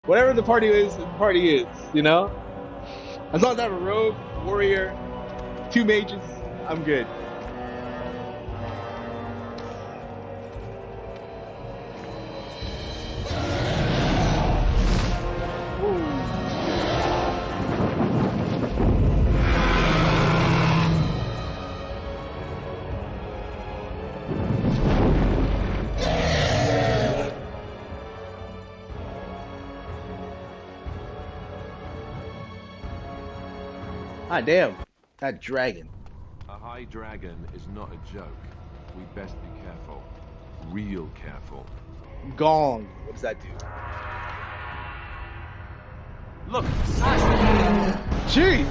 Whatever the party is, you know? As long as I have a rogue, warrior, two mages, I'm good. Ah, damn. That dragon. A high dragon is not a joke. We best be careful. Real careful. Gong. What does that do? Look, assassin! Jeez!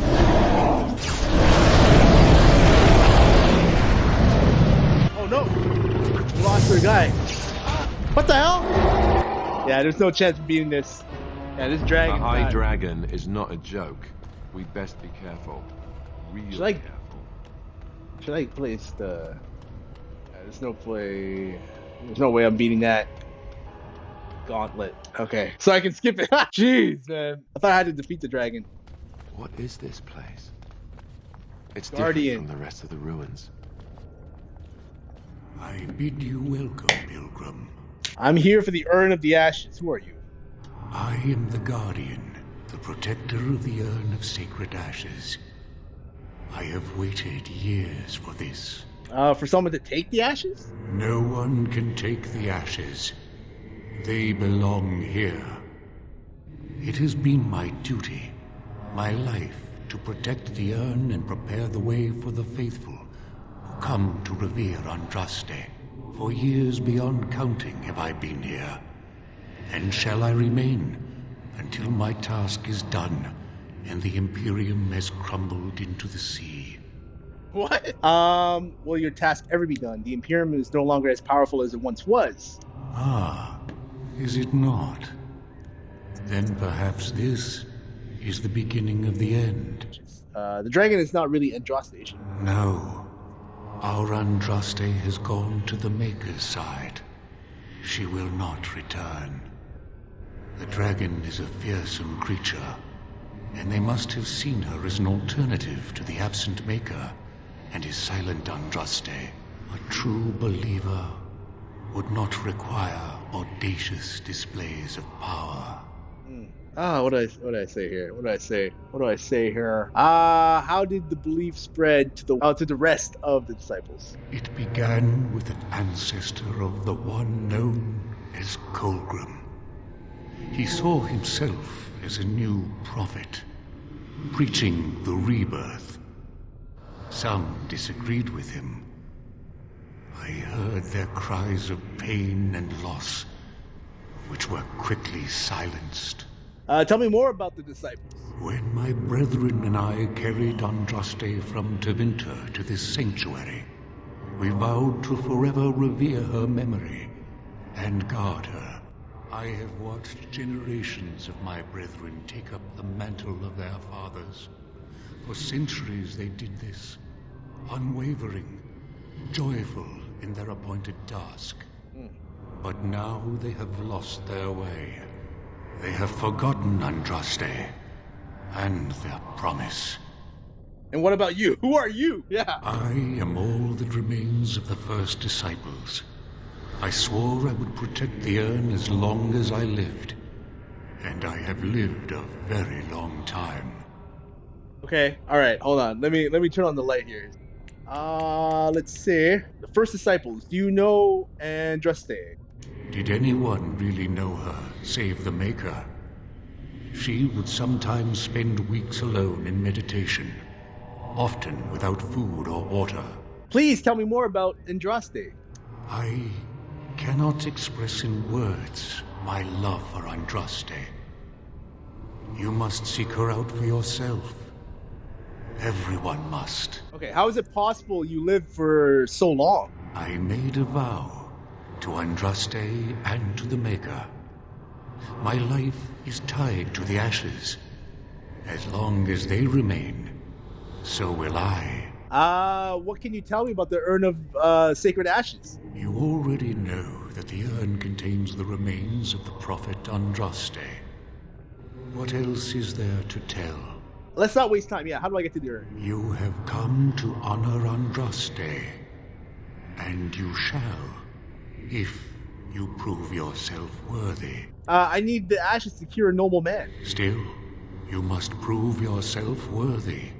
Oh no! We lost our guy. What the hell? Yeah, there's no chance of beating this. Yeah, this dragon. A high dragon is not a joke. We best be careful. Real careful. Should I place the... there's no play... There's no way I'm beating that. Gauntlet. Okay. So I can skip it. Jeez, man. I thought I had to defeat the dragon. What is this place? It's Guardian. different from the rest of the ruins. I bid you welcome, pilgrim. I'm here for the Urn of the Ashes. Who are you? I am the Guardian, the protector of the Urn of Sacred Ashes. I have waited years for this. For someone to take the ashes? No one can take the ashes. They belong here. It has been my duty, my life, to protect the urn and prepare the way for the faithful who come to revere Andraste. For years beyond counting have I been here, and shall I remain until my task is done and the Imperium has crumbled into the sea. What? Will your task ever be done? The Imperium is no longer as powerful as it once was. Ah, is it not? Then perhaps this is the beginning of the end. The dragon is not really Andraste. No. Our Andraste has gone to the Maker's side. She will not return. The dragon is a fearsome creature, and they must have seen her as an alternative to the absent Maker and his silent Andraste. A true believer would not require audacious displays of power. What do I say here? What do I say here? How did the belief spread to the rest of the disciples? It began with an ancestor of the one known as Colgrim. He saw himself as a new prophet, preaching the rebirth. Some disagreed with him. I heard their cries of pain and loss, which were quickly silenced. Tell me more about the disciples. When my brethren and I carried Andraste from Tevinter to this sanctuary, we vowed to forever revere her memory and guard her. I have watched generations of my brethren take up the mantle of their fathers. For centuries they did this, unwavering, joyful in their appointed task. But now they have lost their way. They have forgotten Andraste and their promise. And what about you? Who are you? Yeah. I am all that remains of the first disciples. I swore I would protect the urn as long as I lived. And I have lived a very long time. Okay, alright, hold on. Let me turn on the light here. Let's see. The first disciples, do you know Andraste? Did anyone really know her, save the Maker? She would sometimes spend weeks alone in meditation, often without food or water. Please tell me more about Andraste. I cannot express in words my love for Andraste. You must seek her out for yourself. Everyone must. Okay, how is it possible you lived for so long? I made a vow to Andraste and to the Maker. My life is tied to the ashes. As long as they remain, so will I. What can you tell me about the Urn of Sacred Ashes? You already know that the urn contains the remains of the prophet Andraste. What else is there to tell? Let's not waste time. Yeah, how do I get to the urn? You have come to honor Andraste, and you shall, if you prove yourself worthy. I need the ashes to cure a noble man. Still, you must prove yourself worthy.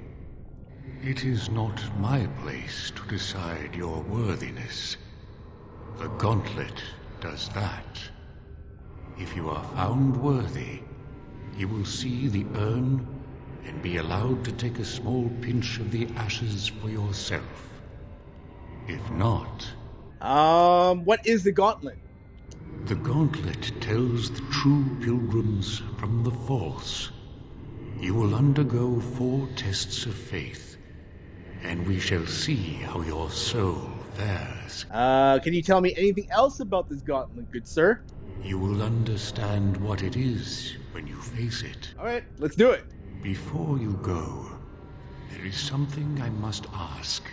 It is not my place to decide your worthiness. The gauntlet does that. If you are found worthy, you will see the urn and be allowed to take a small pinch of the ashes for yourself. If not... What is the gauntlet? The gauntlet tells the true pilgrims from the false. You will undergo 4 tests of faith, and we shall see how your soul fares. Can you tell me anything else about this gauntlet, good sir? You will understand what it is when you face it. Alright, let's do it. Before you go, there is something I must ask.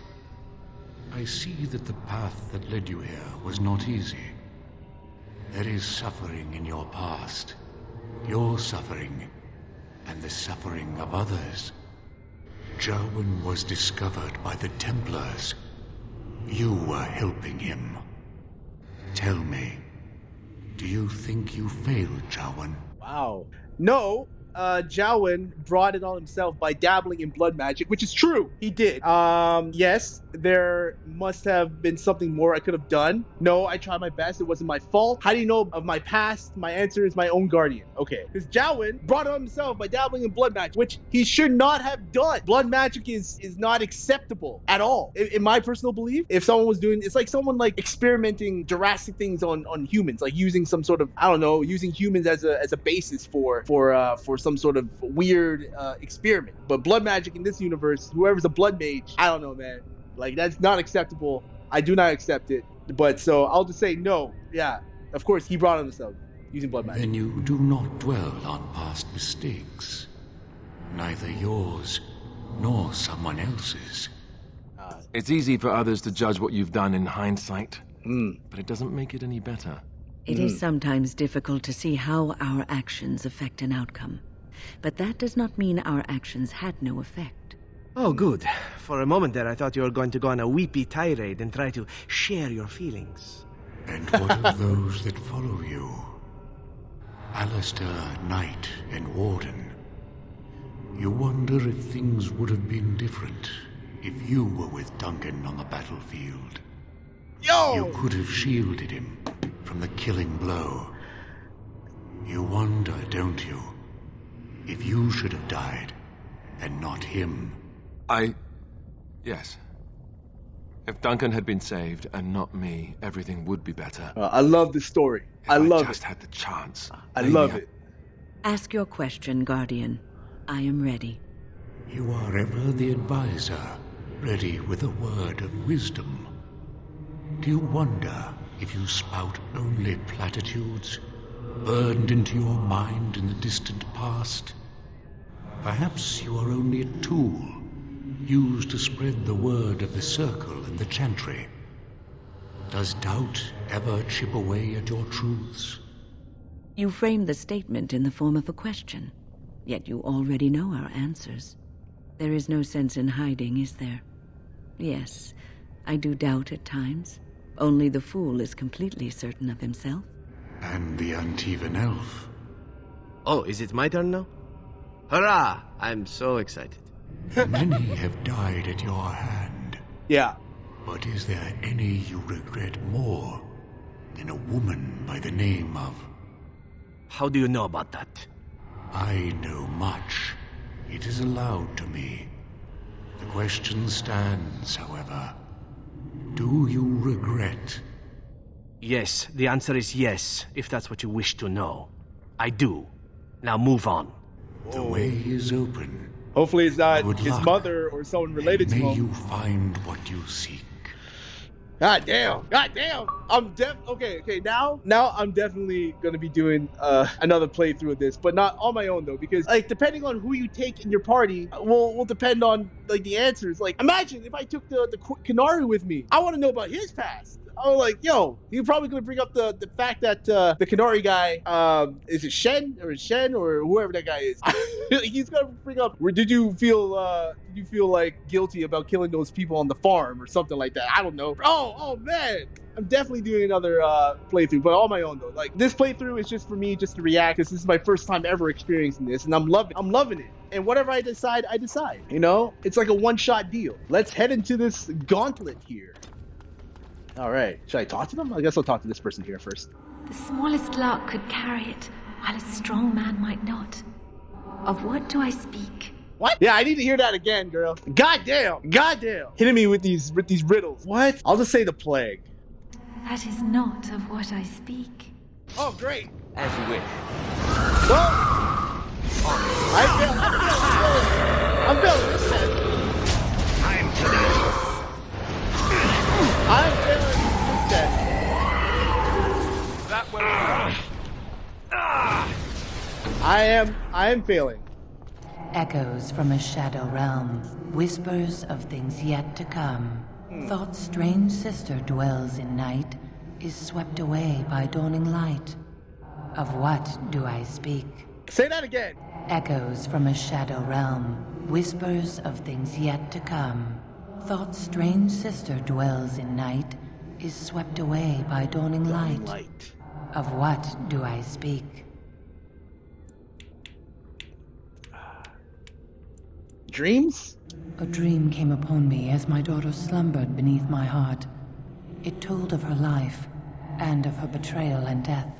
I see that the path that led you here was not easy. There is suffering in your past. Your suffering, and the suffering of others. Jarwin was discovered by the Templars. You were helping him. Tell me, do you think you failed, Jarwin? Wow. No, Jowen brought it on himself by dabbling in blood magic, which is true. He did. Yes, there must have been something more I could have done. No, I tried my best. It wasn't my fault. How do you know of my past? My answer is my own guardian. Okay. Because Jowen brought it on himself by dabbling in blood magic, which he should not have done. Blood magic is not acceptable at all. In my personal belief, if someone was doing, it's like someone like experimenting drastic things on humans, like using some sort of, I don't know, using humans as a basis for some sort of weird experiment. But blood magic in this universe, whoever's a blood mage, I don't know, man. Like, that's not acceptable. I do not accept it. But so I'll just say no. Yeah, of course he brought on himself using blood magic. Then you do not dwell on past mistakes. Neither yours nor someone else's. It's easy for others to judge what you've done in hindsight, but it doesn't make it any better. It is sometimes difficult to see how our actions affect an outcome. But that does not mean our actions had no effect. Oh, good. For a moment there, I thought you were going to go on a weepy tirade and try to share your feelings. And what of those that follow you? Alistair, Knight, and Warden. You wonder if things would have been different if you were with Duncan on the battlefield. Yo! You could have shielded him from the killing blow. You wonder, don't you, if you should have died and not him? Yes. If Duncan had been saved and not me, everything would be better. I love this story. If I love just it. had the chance. I love it. Ask your question, Guardian. I am ready. You are ever the advisor, ready with a word of wisdom. Do you wonder if you spout only platitudes, burned into your mind in the distant past? Perhaps you are only a tool, used to spread the word of the circle and the chantry. Does doubt ever chip away at your truths? You framed the statement in the form of a question, yet you already know our answers. There is no sense in hiding, is there? Yes, I do doubt at times. Only the fool is completely certain of himself. And the Antivan elf. Oh, is it my turn now? Hurrah! I'm so excited. Many have died at your hand. Yeah. But is there any you regret more than a woman by the name of... How do you know about that? I know much. It is allowed to me. The question stands, however. Do you regret? Yes, the answer is yes, if that's what you wish to know. I do. Now move on. The way is open. Hopefully it's not Good his luck. mother or someone related to May him. you find what you seek. God damn. God damn. Okay. Now I'm definitely gonna be doing another playthrough of this, but not on my own though, because like depending on who you take in your party will depend on like the answers. Like imagine if I took the Canary with me, I want to know about his past. I was like, yo, you're probably gonna bring up the fact that the Canary guy, is it Shen or whoever that guy is? He's gonna bring up. Where did you feel like guilty about killing those people on the farm or something like that? I don't know. Oh man. I'm definitely doing another playthrough, but on my own though. Like this playthrough is just for me, just to react, because this is my first time ever experiencing this, and I'm loving it. And whatever I decide, I decide. You know, it's like a one-shot deal. Let's head into this gauntlet here. All right, should I talk to them? I guess I'll talk to this person here first. The smallest lark could carry it, while a strong man might not. Of what do I speak? What? Yeah, I need to hear that again, girl. Goddamn. Hitting me with these riddles. What? I'll just say the plague. That is not of what I speak. Oh, great. As you wish. Well, I'm feeling this test. Time to dance. I'm feeling this test. That way. I am failing. Echoes from a shadow realm, whispers of things yet to come. Thought's strange sister dwells in night, is swept away by dawning light. Of what do I speak? Say that again. Echoes from a shadow realm, whispers of things yet to come. Thought's strange sister dwells in night, is swept away by dawning light. Of what do I speak? Dreams? A dream came upon me as my daughter slumbered beneath my heart. It told of her life, and of her betrayal and death.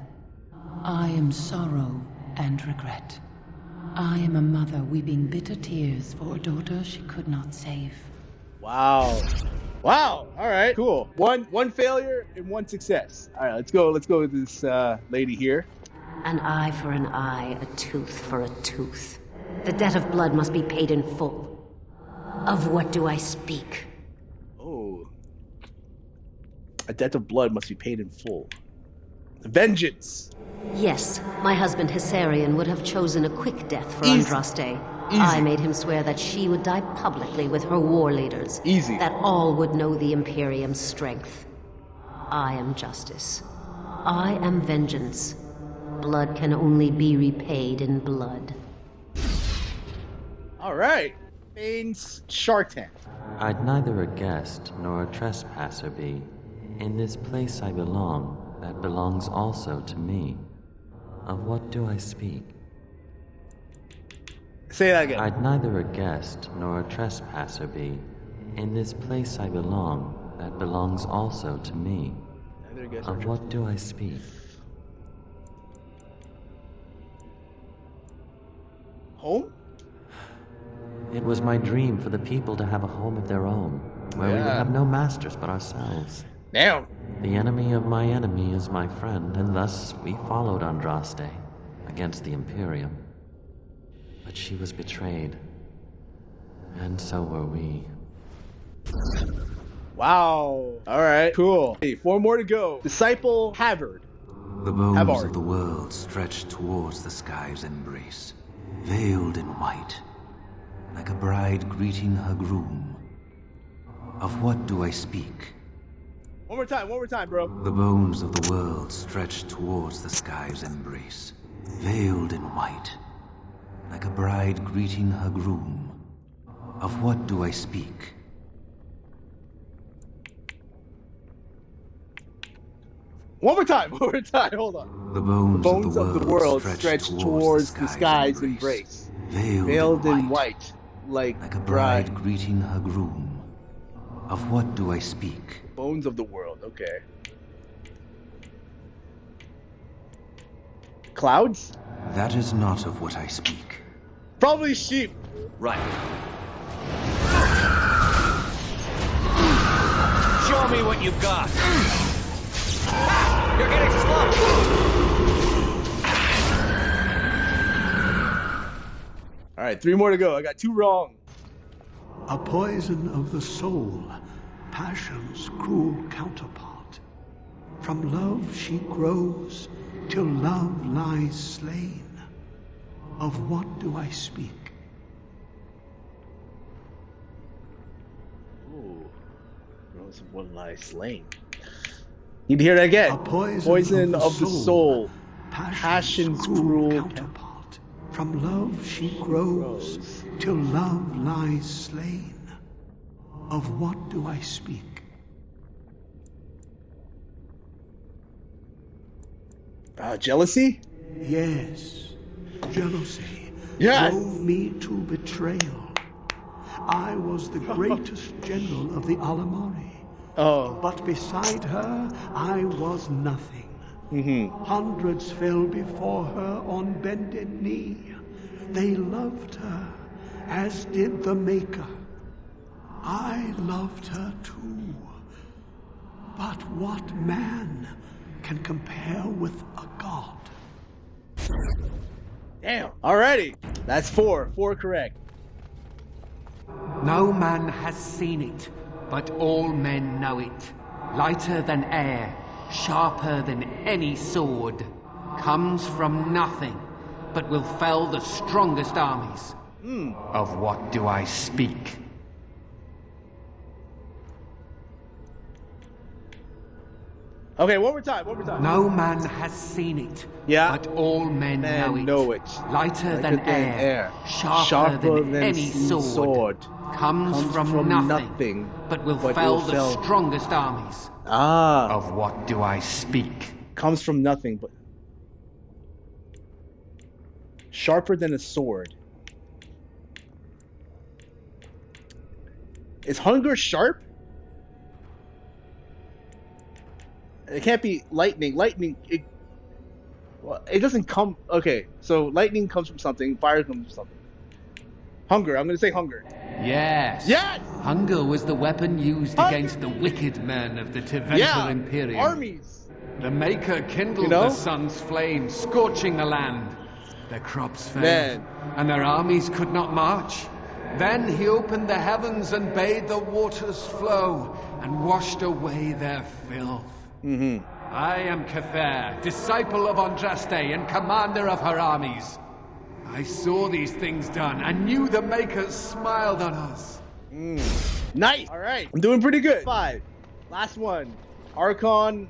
I am sorrow and regret. I am a mother weeping bitter tears for a daughter she could not save. Wow. All right. Cool. One failure and one success. All right. Let's go with this lady here. An eye for an eye, a tooth for a tooth. The debt of blood must be paid in full. Of what do I speak? Oh. A debt of blood must be paid in full. Vengeance. Yes, my husband Hissarion would have chosen a quick death for Easy. Andraste. Easy. I made him swear that she would die publicly with her war leaders. Easy. That all would know the Imperium's strength. I am justice. I am vengeance. Blood can only be repaid in blood. All right. Baines Shartan. I'd neither a guest nor a trespasser be. In this place I belong, that belongs also to me. Of what do I speak? Say that again. I'd neither a guest nor a trespasser be. In this place I belong, that belongs also to me. Neither a guest nor Of what do I speak? Home? It was my dream for the people to have a home of their own, where we would have no masters but ourselves. Damn. The enemy of my enemy is my friend, and thus we followed Andraste against the Imperium. But she was betrayed, and so were we. Wow. All right. Cool. Hey, 4 more to go. Disciple Havard. The bones Havard. of the world stretched towards the sky's embrace, veiled in white, like a bride greeting her groom. Of what do I speak? One more time, bro. The bones of the world stretched towards the sky's embrace, veiled in white, like a bride greeting her groom. Of what do I speak? One more time. Hold on. The bones of the world stretched towards the sky's embrace, veiled in white, like a bride greeting her groom. Of what do I speak? Bones of the world. Okay. Clouds? That is not of what I speak. Probably sheep. Right. Show me what you've got. You're getting slumped. All right, 3 more to go. I got 2 wrong. A poison of the soul, passion's cruel counterpart. From love she grows, till love lies slain. Of what do I speak? Ooh. Rose of one lies slain. You'd hear that again. A Poison of the soul. Passion's cruel counterpart. From love she grows, till love lies slain. Of what do I speak? Jealousy? Yes, jealousy Yes. drove me to betrayal. I was the greatest general of the Alamari. Oh. But beside her, I was nothing. Hundreds fell before her on bended knee. They loved her, as did the Maker. I loved her too. But what man can compare with a god? Damn. Alrighty. That's 4. 4 correct. No man has seen it, but all men know it. Lighter than air, sharper than any sword. Comes from nothing, but will fell the strongest armies. Of what do I speak? Okay, one more time. No man has seen it, Yeah. but all men know it. Lighter than air, sharper than any sword. Comes from nothing, but will fell the strongest armies. Of what do I speak? Comes from nothing, but sharper than a sword. Is hunger sharp? It can't be lightning. Lightning, it doesn't come. Okay, so lightning comes from something. Fire comes from something. Hunger. I'm gonna say hunger. Yes. Yes. Hunger was the weapon used against the wicked men of the Tevinter Imperium. Armies. The Maker kindled the sun's flame, scorching the land. Their crops failed, and their armies could not march. Then he opened the heavens and bade the waters flow, and washed away their filth. I am Cather, disciple of Andraste and commander of her armies. I saw these things done and knew the Makers smiled on us. Nice. All right, I'm doing pretty good. 5. Last one. Archon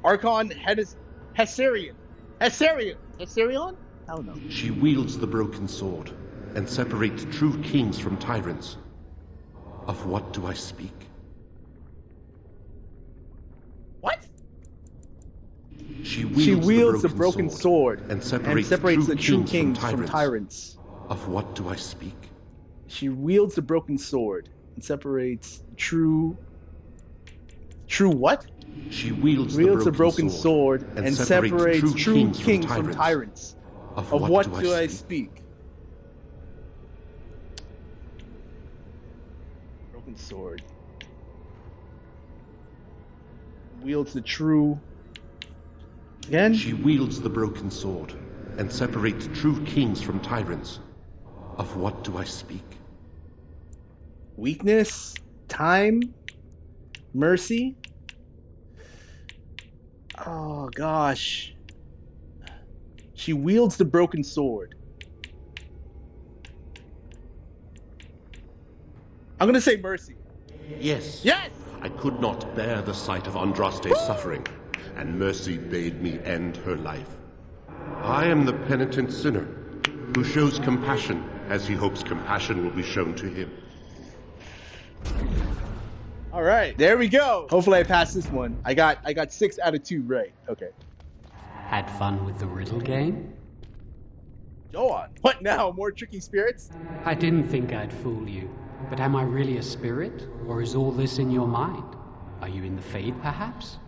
Hessarion. Hessarion? I don't know. She wields the broken sword and separates true kings from tyrants. Of what do I speak? What? She wields the broken sword and separates the true kings from tyrants. Of what do I speak? She wields the broken sword and separates true what? She wields the broken sword and separates true kings from tyrants. Of what do I speak? Broken sword. Wields the true... Again? She wields the broken sword and separates true kings from tyrants. Of what do I speak? Weakness? Time? Mercy? Oh, gosh. She wields the broken sword. I'm gonna say mercy. Yes. Yes! I could not bear the sight of Andraste's suffering, and mercy bade me end her life. I am the penitent sinner, who shows compassion as he hopes compassion will be shown to him. All right, there we go. Hopefully I passed this one. I got 6 out of 2 right. Okay. Had fun with the riddle game? Go on. What now? More tricky spirits? I didn't think I'd fool you. But am I really a spirit? Or is all this in your mind? Are you in the Fade, perhaps?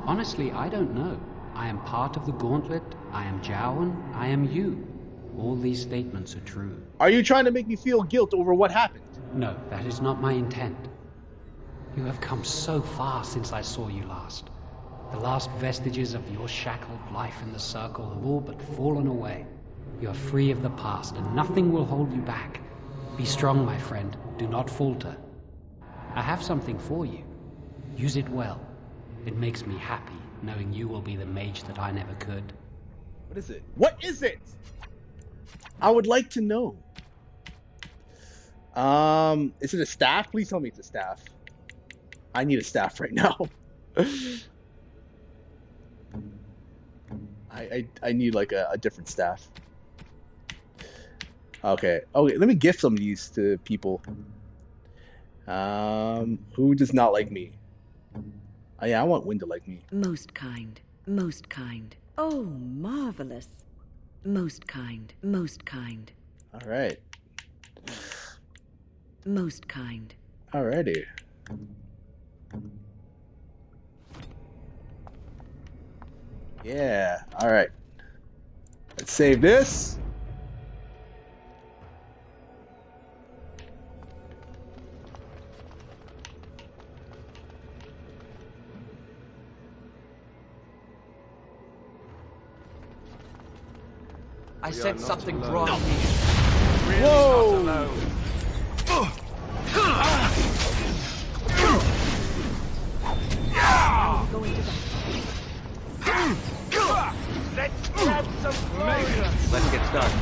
Honestly, I don't know. I am part of the Gauntlet. I am Jowan. I am you. All these statements are true. Are you trying to make me feel guilt over what happened? No, that is not my intent. You have come so far since I saw you last. The last vestiges of your shackled life in the Circle have all but fallen away. You are free of the past, and nothing will hold you back. Be strong, my friend. Do not falter. I have something for you. Use it well. It makes me happy knowing you will be the mage that I never could. What is it? What is it? I would like to know. Is it a staff? Please tell me it's a staff. I need a staff right now. I need like a different staff. Okay. Okay, let me gift some of these to people. Who does not like me? Oh, yeah, I want Wynn to like me. Most kind. Most kind. Oh, marvelous. Most kind. Most kind. All right. Most kind. Alrighty. Yeah. All right. Let's save this. I said something wrong. Whoa! Let's grab some glory. Let's get started.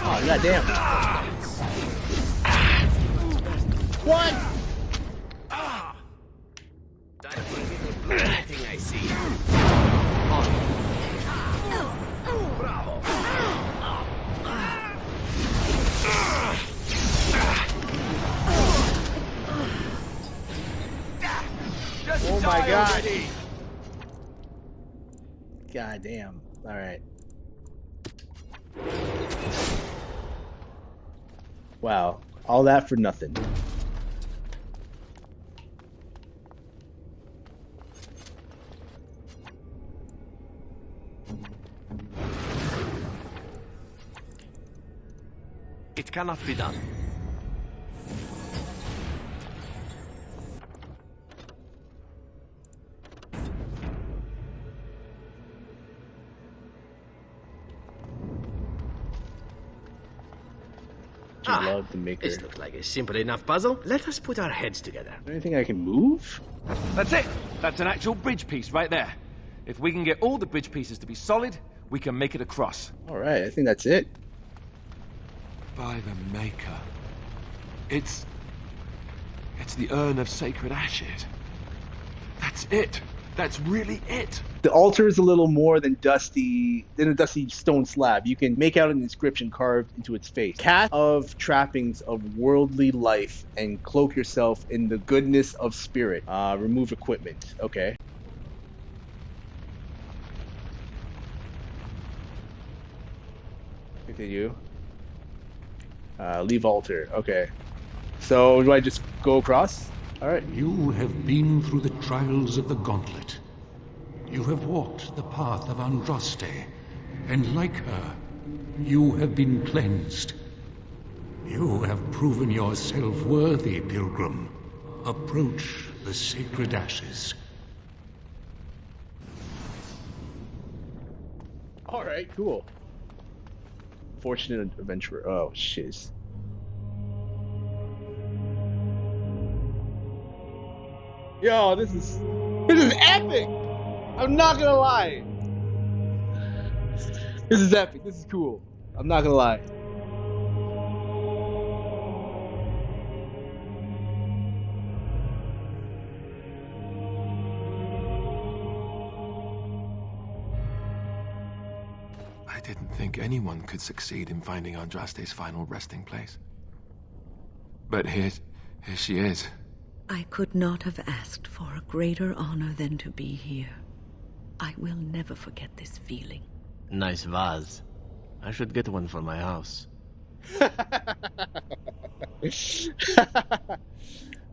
Oh, goddamn. What? Anything I see. Bravo. Oh my god. God damn. All right. Wow. All that for nothing. It cannot be done. Love the maker. This looks like a simple enough puzzle. Let us put our heads together. Anything I can move? That's it. That's an actual bridge piece right there. If we can get all the bridge pieces to be solid, we can make it across. All right, I think that's it. By the Maker. It's the urn of sacred ashes. That's it. That's really it. The altar is a little more than a dusty stone slab. You can make out an inscription carved into its face. Cast of trappings of worldly life and cloak yourself in the goodness of spirit. Remove equipment. Okay. Continue. Leave altar. Okay. So do I just go across? All right. You have been through the trials of the gauntlet. You have walked the path of Andraste, and like her, you have been cleansed. You have proven yourself worthy, pilgrim. Approach the sacred ashes. All right, cool. Fortunate adventurer. Oh, shiz. Yo, this is epic. I'm not gonna lie. This is epic. This is cool. I'm not gonna lie. I didn't think anyone could succeed in finding Andraste's final resting place. But here she is. I could not have asked for a greater honor than to be here. I will never forget this feeling. Nice vase. I should get one for my house.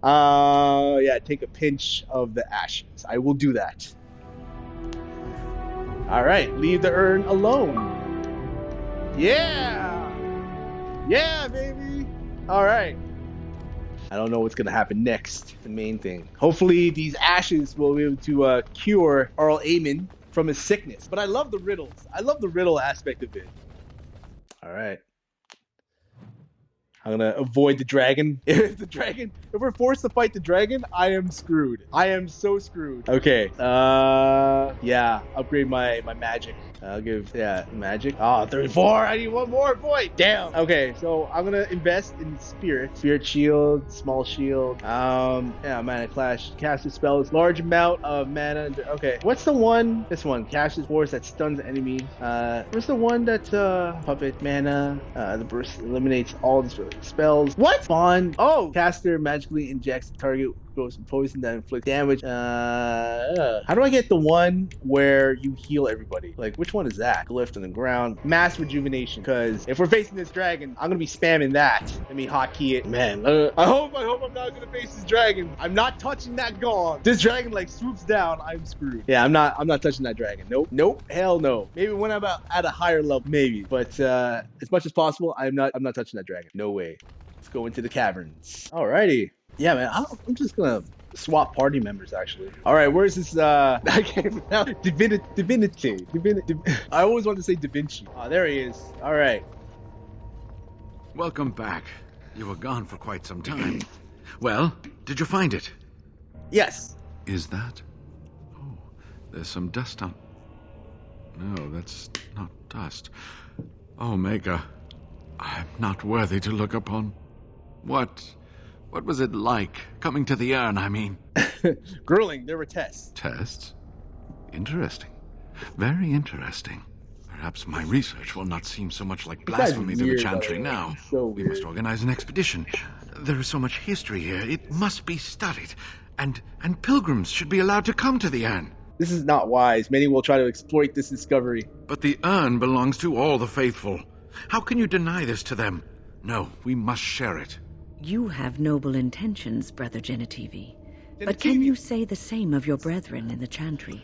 Yeah, take a pinch of the ashes. I will do that. All right, leave the urn alone. Yeah! Yeah, baby! All right. I don't know what's gonna happen next. The main thing. Hopefully, these ashes will be able to cure Arl Aemon from his sickness. But I love the riddles. I love the riddle aspect of it. All right. I'm gonna avoid the dragon. If we're forced to fight the dragon, I am screwed. I am so screwed. Okay. Yeah. Upgrade my magic. I'll give magic. 34. I need one more point. Damn. Okay, so I'm gonna invest in spirit shield, small shield. Mana clash. Cast a spell is large amount of mana. Okay. What's the one? This one. Cast force that stuns enemy. What's the one that puppet mana? The burst eliminates all the spells. What? Bond. Oh, caster magically injects the target goes poison that inflicts damage. How do I get the one where you heal everybody? Like, which one is that? Glyph on the ground. Mass rejuvenation. Because if we're facing this dragon, I'm gonna be spamming that. Let me hotkey it. Man, I hope I'm not gonna face this dragon. I'm not touching that gong. This dragon like swoops down. I'm screwed. Yeah, I'm not touching that dragon. Nope. Hell no. Maybe when I'm at a higher level, maybe. But as much as possible, I'm not touching that dragon. No way. Let's go into the caverns. Alrighty. Yeah, man, I'm just gonna swap party members, actually. All right, where's this, I can't pronounce Divinity. I always wanted to say Da Vinci. Oh, there he is. All right. Welcome back. You were gone for quite some time. Well, did you find it? Yes. Is that? Oh, there's some dust on... No, that's not dust. Omega, I'm not worthy to look upon. What was it like, coming to the urn, I mean? Grueling, there were tests. Tests? Interesting. Very interesting. Perhaps my research will not seem so much like blasphemy to the Chantry now. We must organize an expedition. There is so much history here, it must be studied. And pilgrims should be allowed to come to the urn. This is not wise. Many will try to exploit this discovery. But the urn belongs to all the faithful. How can you deny this to them? No, we must share it. You have noble intentions, Brother Genitivi. But can you say the same of your brethren in the Chantry?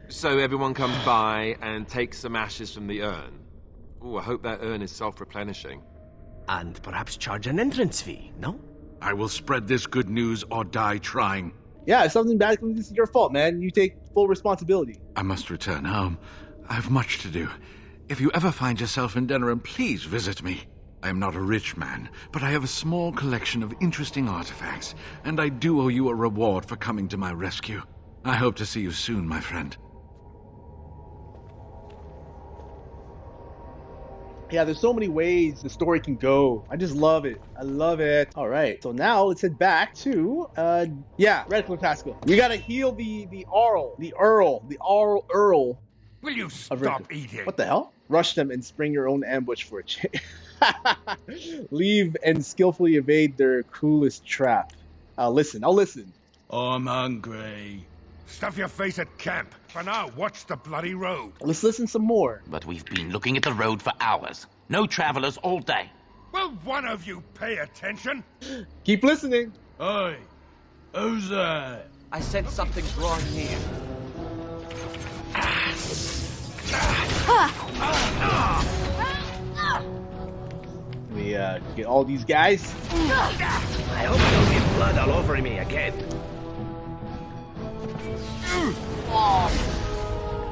So everyone comes by and takes some ashes from the urn. Ooh, I hope that urn is self-replenishing. And perhaps charge an entrance fee, no? I will spread this good news or die trying. Yeah, if something bad comes, this is your fault, man. You take full responsibility. I must return home. I have much to do. If you ever find yourself in Denerim, please visit me. I am not a rich man, but I have a small collection of interesting artifacts, and I do owe you a reward for coming to my rescue. I hope to see you soon, my friend. Yeah, there's so many ways the story can go. I just love it. I love it. All right, so now let's head back to, Redcliffe Pascal. We gotta heal the Earl. Will you stop eating? What the hell? Rush them and spring your own ambush for a change. Leave and skillfully evade their cruelest trap. I'll listen. I'm hungry. Stuff your face at camp. For now, watch the bloody road. Let's listen some more. But we've been looking at the road for hours. No travelers all day. Will one of you pay attention? Keep listening. Oi, who's that? I sense something's wrong here. We get all these guys. I hope I don't get blood all over me again.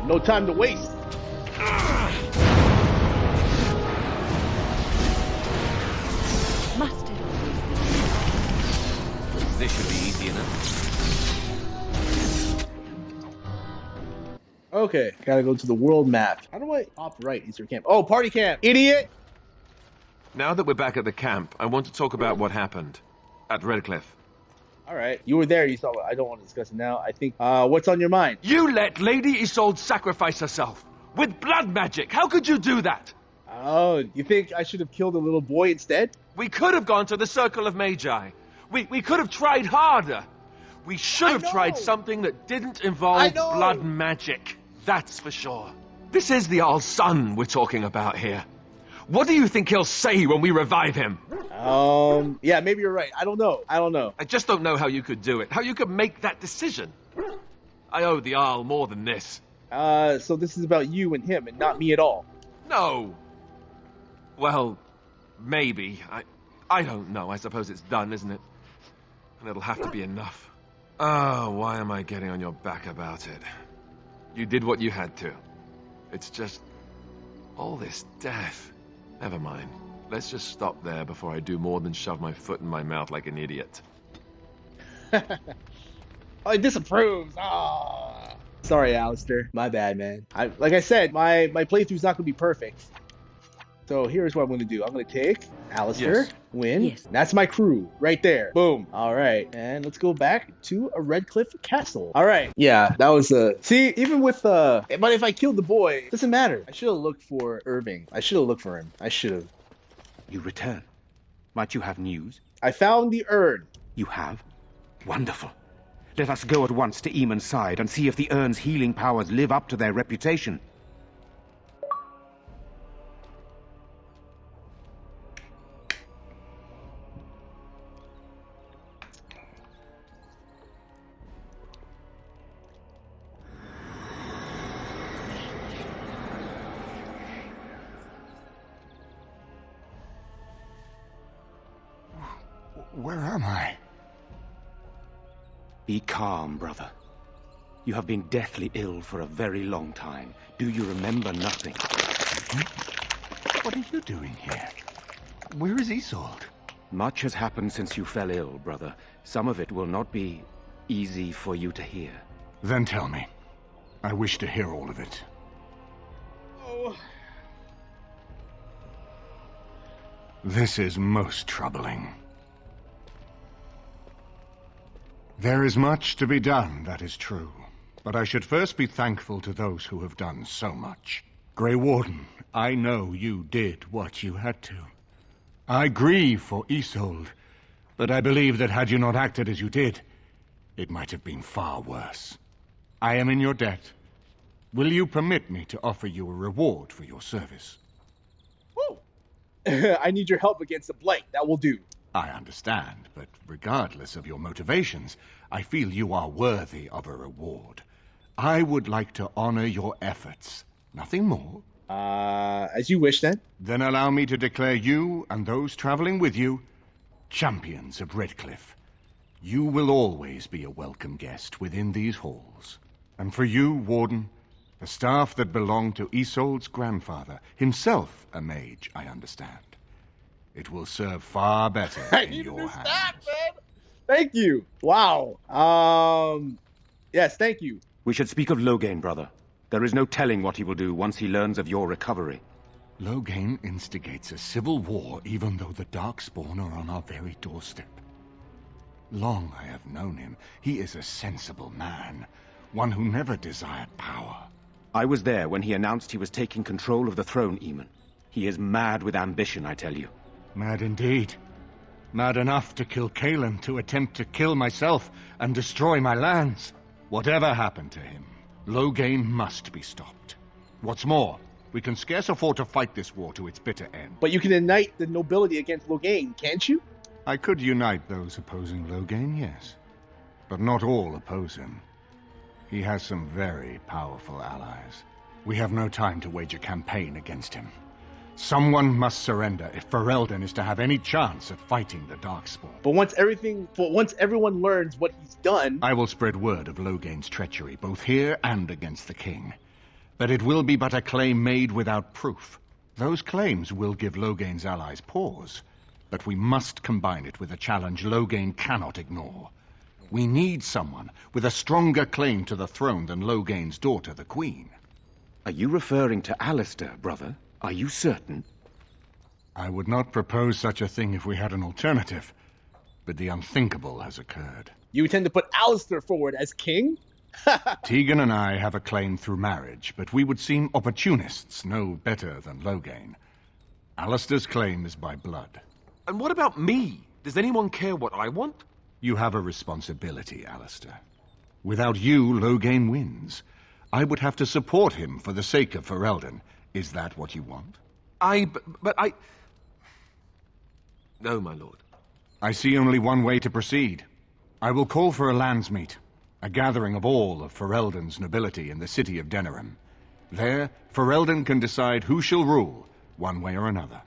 No time to waste. Must it? This should be easy enough. Okay, gotta go to the world map. How do I top right? Is your camp? Oh, party camp, idiot! Now that we're back at the camp, I want to talk about what happened at Redcliffe. All right, you were there. You saw. I don't want to discuss it now. I think. What's on your mind? You let Lady Isolde sacrifice herself with blood magic. How could you do that? Oh, you think I should have killed a little boy instead? We could have gone to the Circle of Magi. We could have tried harder. We should have tried something that didn't involve blood magic. That's for sure. This is the Jarl's son we're talking about here. What do you think he'll say when we revive him? Yeah, maybe you're right. I don't know. I just don't know how you could do it. How you could make that decision. I owe the Jarl more than this. So this is about you and him and not me at all. No. Well, maybe. I don't know. I suppose it's done, isn't it? and it'll have to be enough. Oh, why am I getting on your back about it? You did what you had to. It's just... all this death. Never mind. Let's just stop there before I do more than shove my foot in my mouth like an idiot. Oh, he disapproves. Ah. Sorry, Alistair. My bad, man. Like I said, my playthrough's not gonna be perfect. So here's what I'm gonna do. I'm gonna take Alistair, win. Yes. That's my crew right there. Boom. All right, and let's go back to a Redcliffe castle. All right. Yeah, that was see, even with but if I killed the boy, it doesn't matter. I should have looked for Irving. I should have looked for him. I should have. You return. Might you have news? I found the urn. You have? Wonderful. Let us go at once to Eamon's side and see if the urn's healing powers live up to their reputation. Where am I? Be calm, brother. You have been deathly ill for a very long time. Do you remember nothing? What are you doing here? Where is Isolde? Much has happened since you fell ill, brother. Some of it will not be easy for you to hear. Then tell me. I wish to hear all of it. Oh. This is most troubling. There is much to be done, that is true. But I should first be thankful to those who have done so much. Grey Warden, I know you did what you had to. I grieve for Isolde, but I believe that had you not acted as you did, it might have been far worse. I am in your debt. Will you permit me to offer you a reward for your service? Woo! I need your help against the blight. That will do. I understand, but regardless of your motivations, I feel you are worthy of a reward. I would like to honor your efforts. Nothing more. As you wish, then. Then allow me to declare you and those traveling with you champions of Redcliffe. You will always be a welcome guest within these halls. And for you, Warden, the staff that belonged to Isolde's grandfather, himself a mage, I understand. It will serve far better in your hands. Man. Thank you. Wow. Yes, thank you. We should speak of Loghain, brother. There is no telling what he will do once he learns of your recovery. Loghain instigates a civil war even though the Darkspawn are on our very doorstep. Long I have known him. He is a sensible man, one who never desired power. I was there when he announced he was taking control of the throne, Eamon. He is mad with ambition, I tell you. Mad indeed. Mad enough to kill Cailan, to attempt to kill myself and destroy my lands. Whatever happened to him, Loghain must be stopped. What's more, we can scarce afford to fight this war to its bitter end. But you can unite the nobility against Loghain, can't you? I could unite those opposing Loghain, yes. But not all oppose him. He has some very powerful allies. We have no time to wage a campaign against him. Someone must surrender if Ferelden is to have any chance of fighting the Darkspawn. But once everyone learns what he's done... I will spread word of Loghain's treachery, both here and against the king. But it will be but a claim made without proof. Those claims will give Loghain's allies pause. But we must combine it with a challenge Loghain cannot ignore. We need someone with a stronger claim to the throne than Loghain's daughter, the Queen. Are you referring to Alistair, brother? Are you certain? I would not propose such a thing if we had an alternative, but the unthinkable has occurred. You intend to put Alistair forward as king? Tegan and I have a claim through marriage, but we would seem opportunists no better than Loghain. Alistair's claim is by blood. And what about me? Does anyone care what I want? You have a responsibility, Alistair. Without you, Loghain wins. I would have to support him for the sake of Ferelden. Is that what you want? But I... No, my lord. I see only one way to proceed. I will call for a landsmeet, a gathering of all of Ferelden's nobility in the city of Denerim. There, Ferelden can decide who shall rule, one way or another.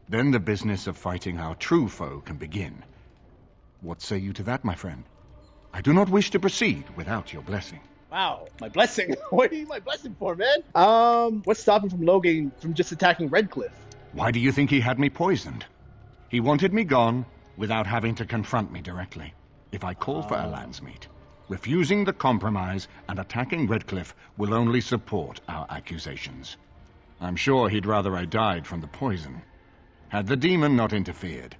Then the business of fighting our true foe can begin. What say you to that, my friend? I do not wish to proceed without your blessing. Wow, my blessing. What do you need my blessing for, man? What's stopping from Logain from just attacking Redcliffe? Why do you think he had me poisoned? He wanted me gone without having to confront me directly. If I call for a landsmeet, refusing the compromise and attacking Redcliffe will only support our accusations. I'm sure he'd rather I died from the poison. Had the demon not interfered,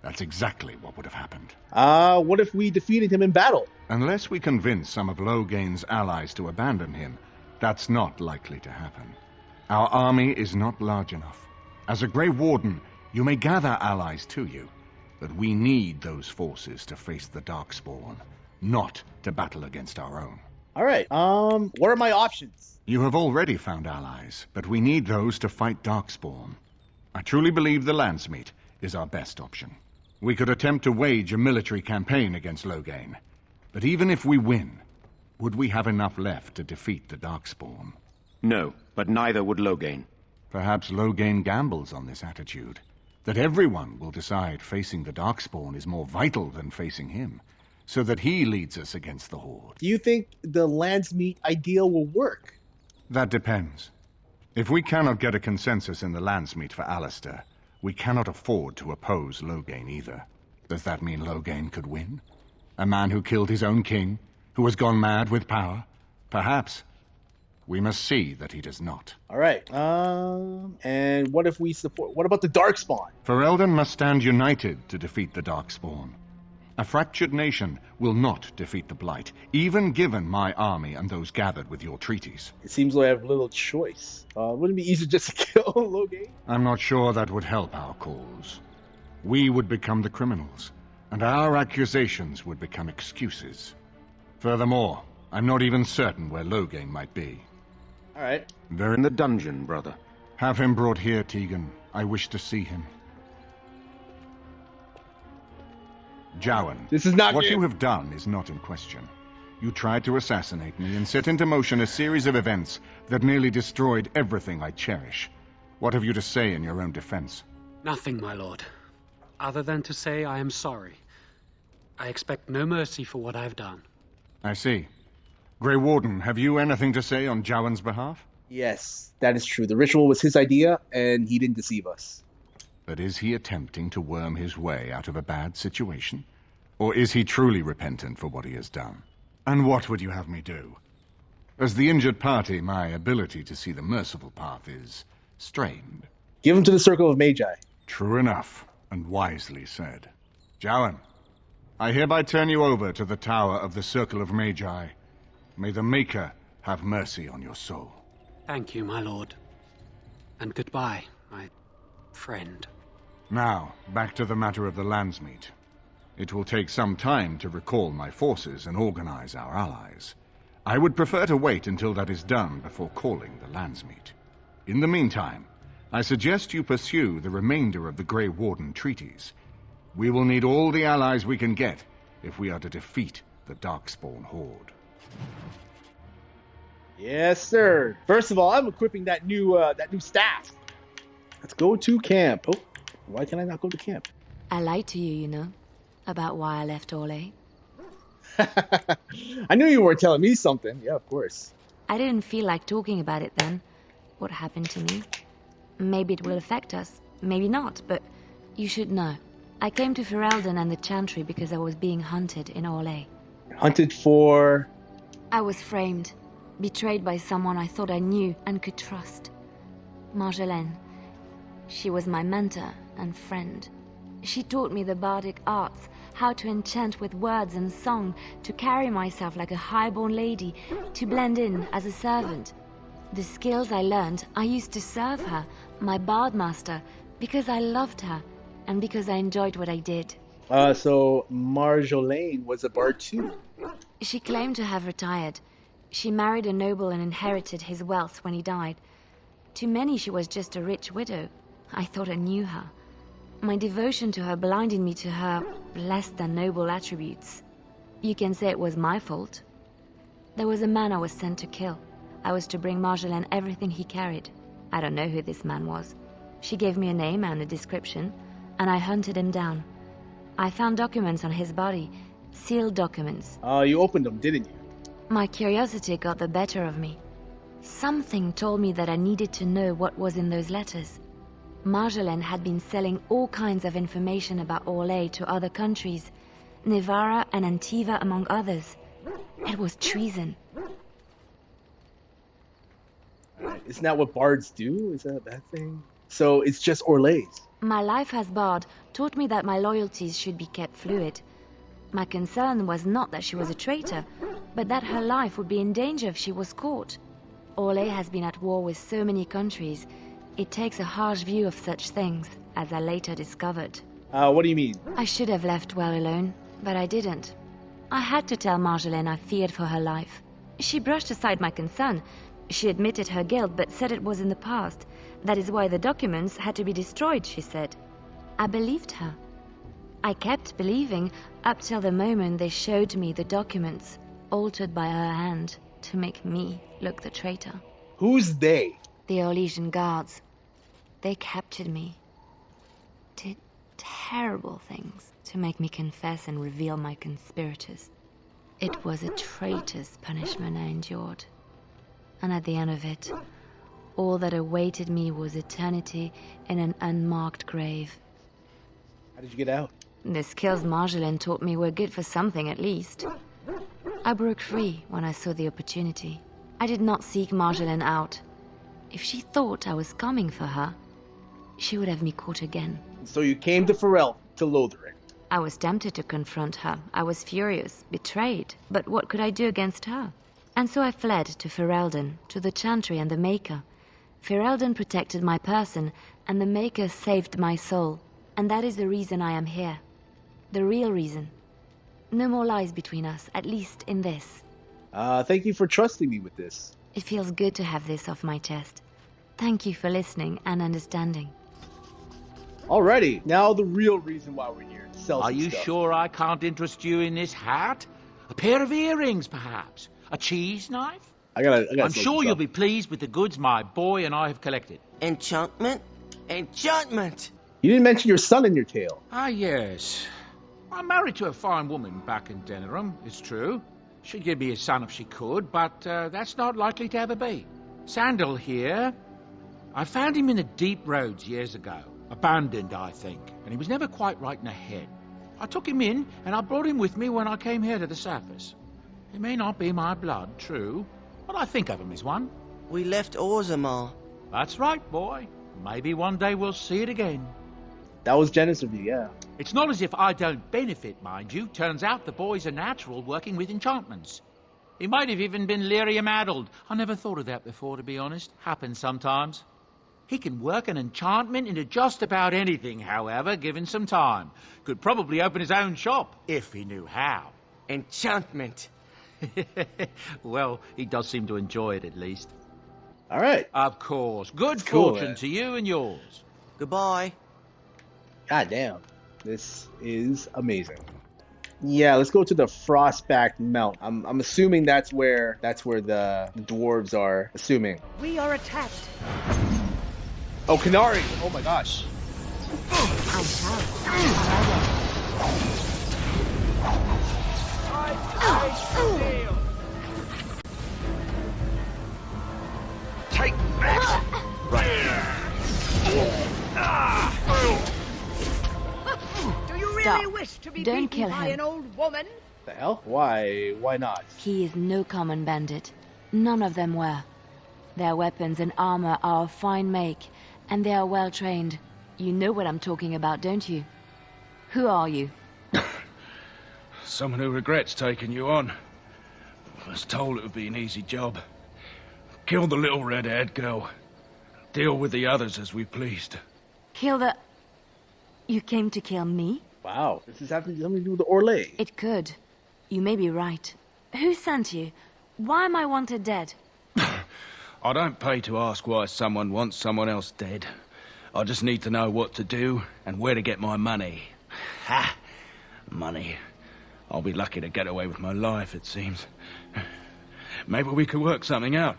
that's exactly what would have happened. What if we defeated him in battle? Unless we convince some of Logain's allies to abandon him, that's not likely to happen. Our army is not large enough. As a Grey Warden, you may gather allies to you, but we need those forces to face the Darkspawn, not to battle against our own. All right, what are my options? You have already found allies, but we need those to fight Darkspawn. I truly believe the landsmeet is our best option. We could attempt to wage a military campaign against Logain, but even if we win, would we have enough left to defeat the Darkspawn? No, but neither would Logain. Perhaps Logain gambles on this attitude, that everyone will decide facing the Darkspawn is more vital than facing him, so that he leads us against the Horde. Do you think the landsmeet ideal will work? That depends. If we cannot get a consensus in the landsmeet for Alistair, we cannot afford to oppose Logain either. Does that mean Logain could win? A man who killed his own king, who has gone mad with power? Perhaps. We must see that he does not. All right. And what if we support... What about the Darkspawn? Ferelden must stand united to defeat the Darkspawn. A fractured nation will not defeat the Blight, even given my army and those gathered with your treaties. It seems like I have little choice. Wouldn't it be easier just to kill Logain? I'm not sure that would help our cause. We would become the criminals, and our accusations would become excuses. Furthermore, I'm not even certain where Logain might be. All right. They're in the dungeon, brother. Have him brought here, Tegan. I wish to see him. Jowan, this is not what good. You have done is not in question. You tried to assassinate me and set into motion a series of events that nearly destroyed everything I cherish. What have you to say in your own defense? Nothing, my lord. Other than to say I am sorry. I expect no mercy for what I've done. I see. Grey Warden, have you anything to say on Jowan's behalf? Yes, that is true. The ritual was his idea, and he didn't deceive us. But is he attempting to worm his way out of a bad situation? Or is he truly repentant for what he has done? And what would you have me do? As the injured party, my ability to see the merciful path is strained. Give him to the Circle of Magi. True enough, and wisely said. Jowan, I hereby turn you over to the Tower of the Circle of Magi. May the Maker have mercy on your soul. Thank you, my lord. And goodbye, my friend. Now, back to the matter of the landsmeet. It will take some time to recall my forces and organize our allies. I would prefer to wait until that is done before calling the landsmeet. In the meantime, I suggest you pursue the remainder of the Grey Warden treaties. We will need all the allies we can get if we are to defeat the Darkspawn Horde. Yes, sir. First of all, I'm equipping that new staff. Let's go to camp. Oh, why can I not go to camp? I lied to you, you know, about why I left Orlais. I knew you were telling me something. Yeah, of course. I didn't feel like talking about it then. What happened to me? Maybe it will affect us, maybe not, but you should know. I came to Ferelden and the Chantry because I was being hunted in Orlais. Hunted for? I was framed, betrayed by someone I thought I knew and could trust. Marjolaine. She was my mentor and friend. She taught me the bardic arts, how to enchant with words and song, to carry myself like a highborn lady, to blend in as a servant. The skills I learned, I used to serve her, my bard master, because I loved her, and because I enjoyed what I did. So Marjolaine was a bard too? She claimed to have retired. She married a noble and inherited his wealth when he died. To many she was just a rich widow. I thought I knew her. My devotion to her blinded me to her less than noble attributes. You can say it was my fault. There was a man I was sent to kill. I was to bring Marjolaine everything he carried. I don't know who this man was. She gave me a name and a description, and I hunted him down. I found documents on his body. Sealed documents. You opened them, didn't you? My curiosity got the better of me. Something told me that I needed to know what was in those letters. Marjolaine had been selling all kinds of information about Orlais to other countries, Nevarra and Antiva among others. It was treason. Isn't that what bards do? Is that a bad thing? So it's just Orlais. My life as bard taught me that my loyalties should be kept fluid. My concern was not that she was a traitor, but that her life would be in danger if she was caught. Orlais has been at war with so many countries. It takes a harsh view of such things, as I later discovered. What do you mean? I should have left well alone, but I didn't. I had to tell Marjolaine I feared for her life. She brushed aside my concern. She admitted her guilt, but said it was in the past. That is why the documents had to be destroyed, she said. I believed her. I kept believing up till the moment they showed me the documents, altered by her hand, to make me look the traitor. Who's they? The Orlesian guards. They captured me. Did terrible things to make me confess and reveal my conspirators. It was a traitor's punishment I endured. And at the end of it, all that awaited me was eternity in an unmarked grave. How did you get out? The skills Marjolaine taught me were good for something at least. I broke free when I saw the opportunity. I did not seek Marjolaine out. If she thought I was coming for her, she would have me caught again. So you came to Ferelden, to Lothering. I was tempted to confront her. I was furious, betrayed. But what could I do against her? And so I fled to Ferelden, to the Chantry and the Maker. Ferelden protected my person, and the Maker saved my soul. And that is the reason I am here. The real reason. No more lies between us, at least in this. Thank you for trusting me with this. It feels good to have this off my chest. Thank you for listening and understanding. Alrighty, now the real reason why we're here. To sell Are some you stuff. sure I can't interest you in this hat? A pair of earrings, perhaps? A cheese knife? I gotta I'm sure you'll be pleased with the goods my boy and I have collected. Enchantment? Enchantment! You didn't mention your son in your tale. Ah, yes. I'm married to a fine woman back in Denerim, it's true. She'd give me a son if she could, but that's not likely to ever be. Sandal here. I found him in the deep roads years ago. Abandoned, I think, and he was never quite right in the head. I took him in, and I brought him with me when I came here to the surface. He may not be my blood, true, but I think of him as one. We left Orzammar. That's right, boy. Maybe one day we'll see it again. That was generous of you, yeah. It's not as if I don't benefit, mind you. Turns out the boy's a natural working with enchantments. He might have even been lyrium-addled. I never thought of that before, to be honest. Happens sometimes. He can work an enchantment into just about anything, however, given some time. Could probably open his own shop, if he knew how. Enchantment. Well, he does seem to enjoy it, at least. All right. Of course. Good Cool, fortune man. to you and yours. Goodbye. God damn. This is amazing. Yeah, let's go to the Frostback Mount. I'm assuming that's where the dwarves are. Assuming. We are attacked. Oh, Canary! Oh my gosh. Take that! Do you really Stop. wish to be Don't beaten kill by him. an old woman? The hell? Why? Why not? He is no common bandit. None of them were. Their weapons and armor are of fine make, and they are well trained. You know what I'm talking about, don't you? Who are you? Someone who regrets taking you on. I was told it would be an easy job. Kill the little red-haired girl. Deal with the others as we pleased. Kill the... You came to kill me? Wow, this is having something to do with the Orlais. It could. You may be right. Who sent you? Why am I wanted dead? I don't pay to ask why someone wants someone else dead. I just need to know what to do and where to get my money. Ha! Money. I'll be lucky to get away with my life, it seems. Maybe we could work something out.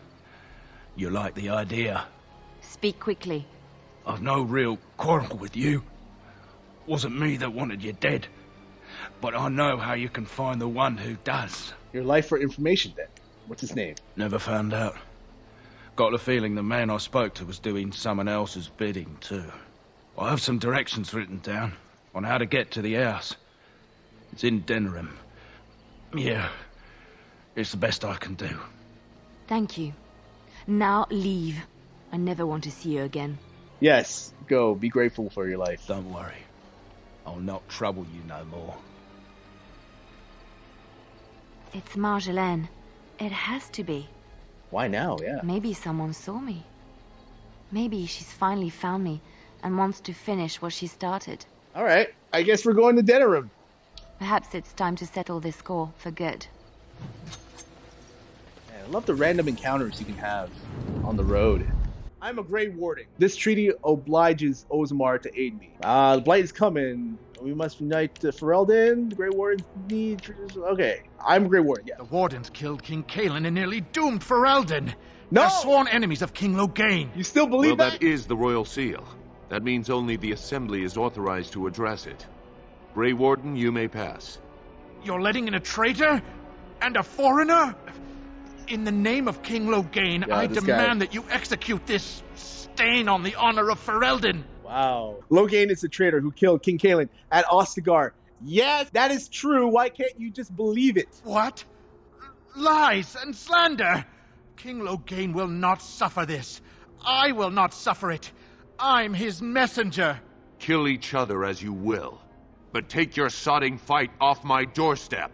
You like the idea? Speak quickly. I've no real quarrel with you. Wasn't me that wanted you dead. but I know how you can find the one who does. Your life for information, then. What's his name? Never found out. Got the feeling the man I spoke to was doing someone else's bidding, too. I have some directions written down on how to get to the house. It's in Denerim. Yeah, it's the best I can do. Thank you. Now leave. I never want to see you again. Yes, go. Be grateful for your life. Don't worry. I'll not trouble you no more. It's Marjolaine. It has to be. Why now? Yeah. Maybe someone saw me. Maybe she's finally found me and wants to finish what she started. All right. I guess we're going to Denerim. Perhaps it's time to settle this score for good. Man, I love the random encounters you can have on the road. I'm a Grey Warden. This treaty obliges Ozamar to aid me. The Blight is coming. We must unite Ferelden. The Grey Wardens need... Okay, I'm a Grey Warden, yeah. The Wardens killed King Cailan and nearly doomed Ferelden. No! They're sworn enemies of King Loghain. You still believe that? Well, that is the Royal Seal. That means only the Assembly is authorized to address it. Grey Warden, you may pass. You're letting in a traitor? And a foreigner? In the name of King Loghain, I demand that you execute this stain on the honor of Ferelden. Wow. Loghain is the traitor who killed King Cailan at Ostagar. Yes, that is true. Why can't you just believe it? What? Lies and slander. King Loghain will not suffer this. I will not suffer it. I'm his messenger. Kill each other as you will, but take your sodding fight off my doorstep.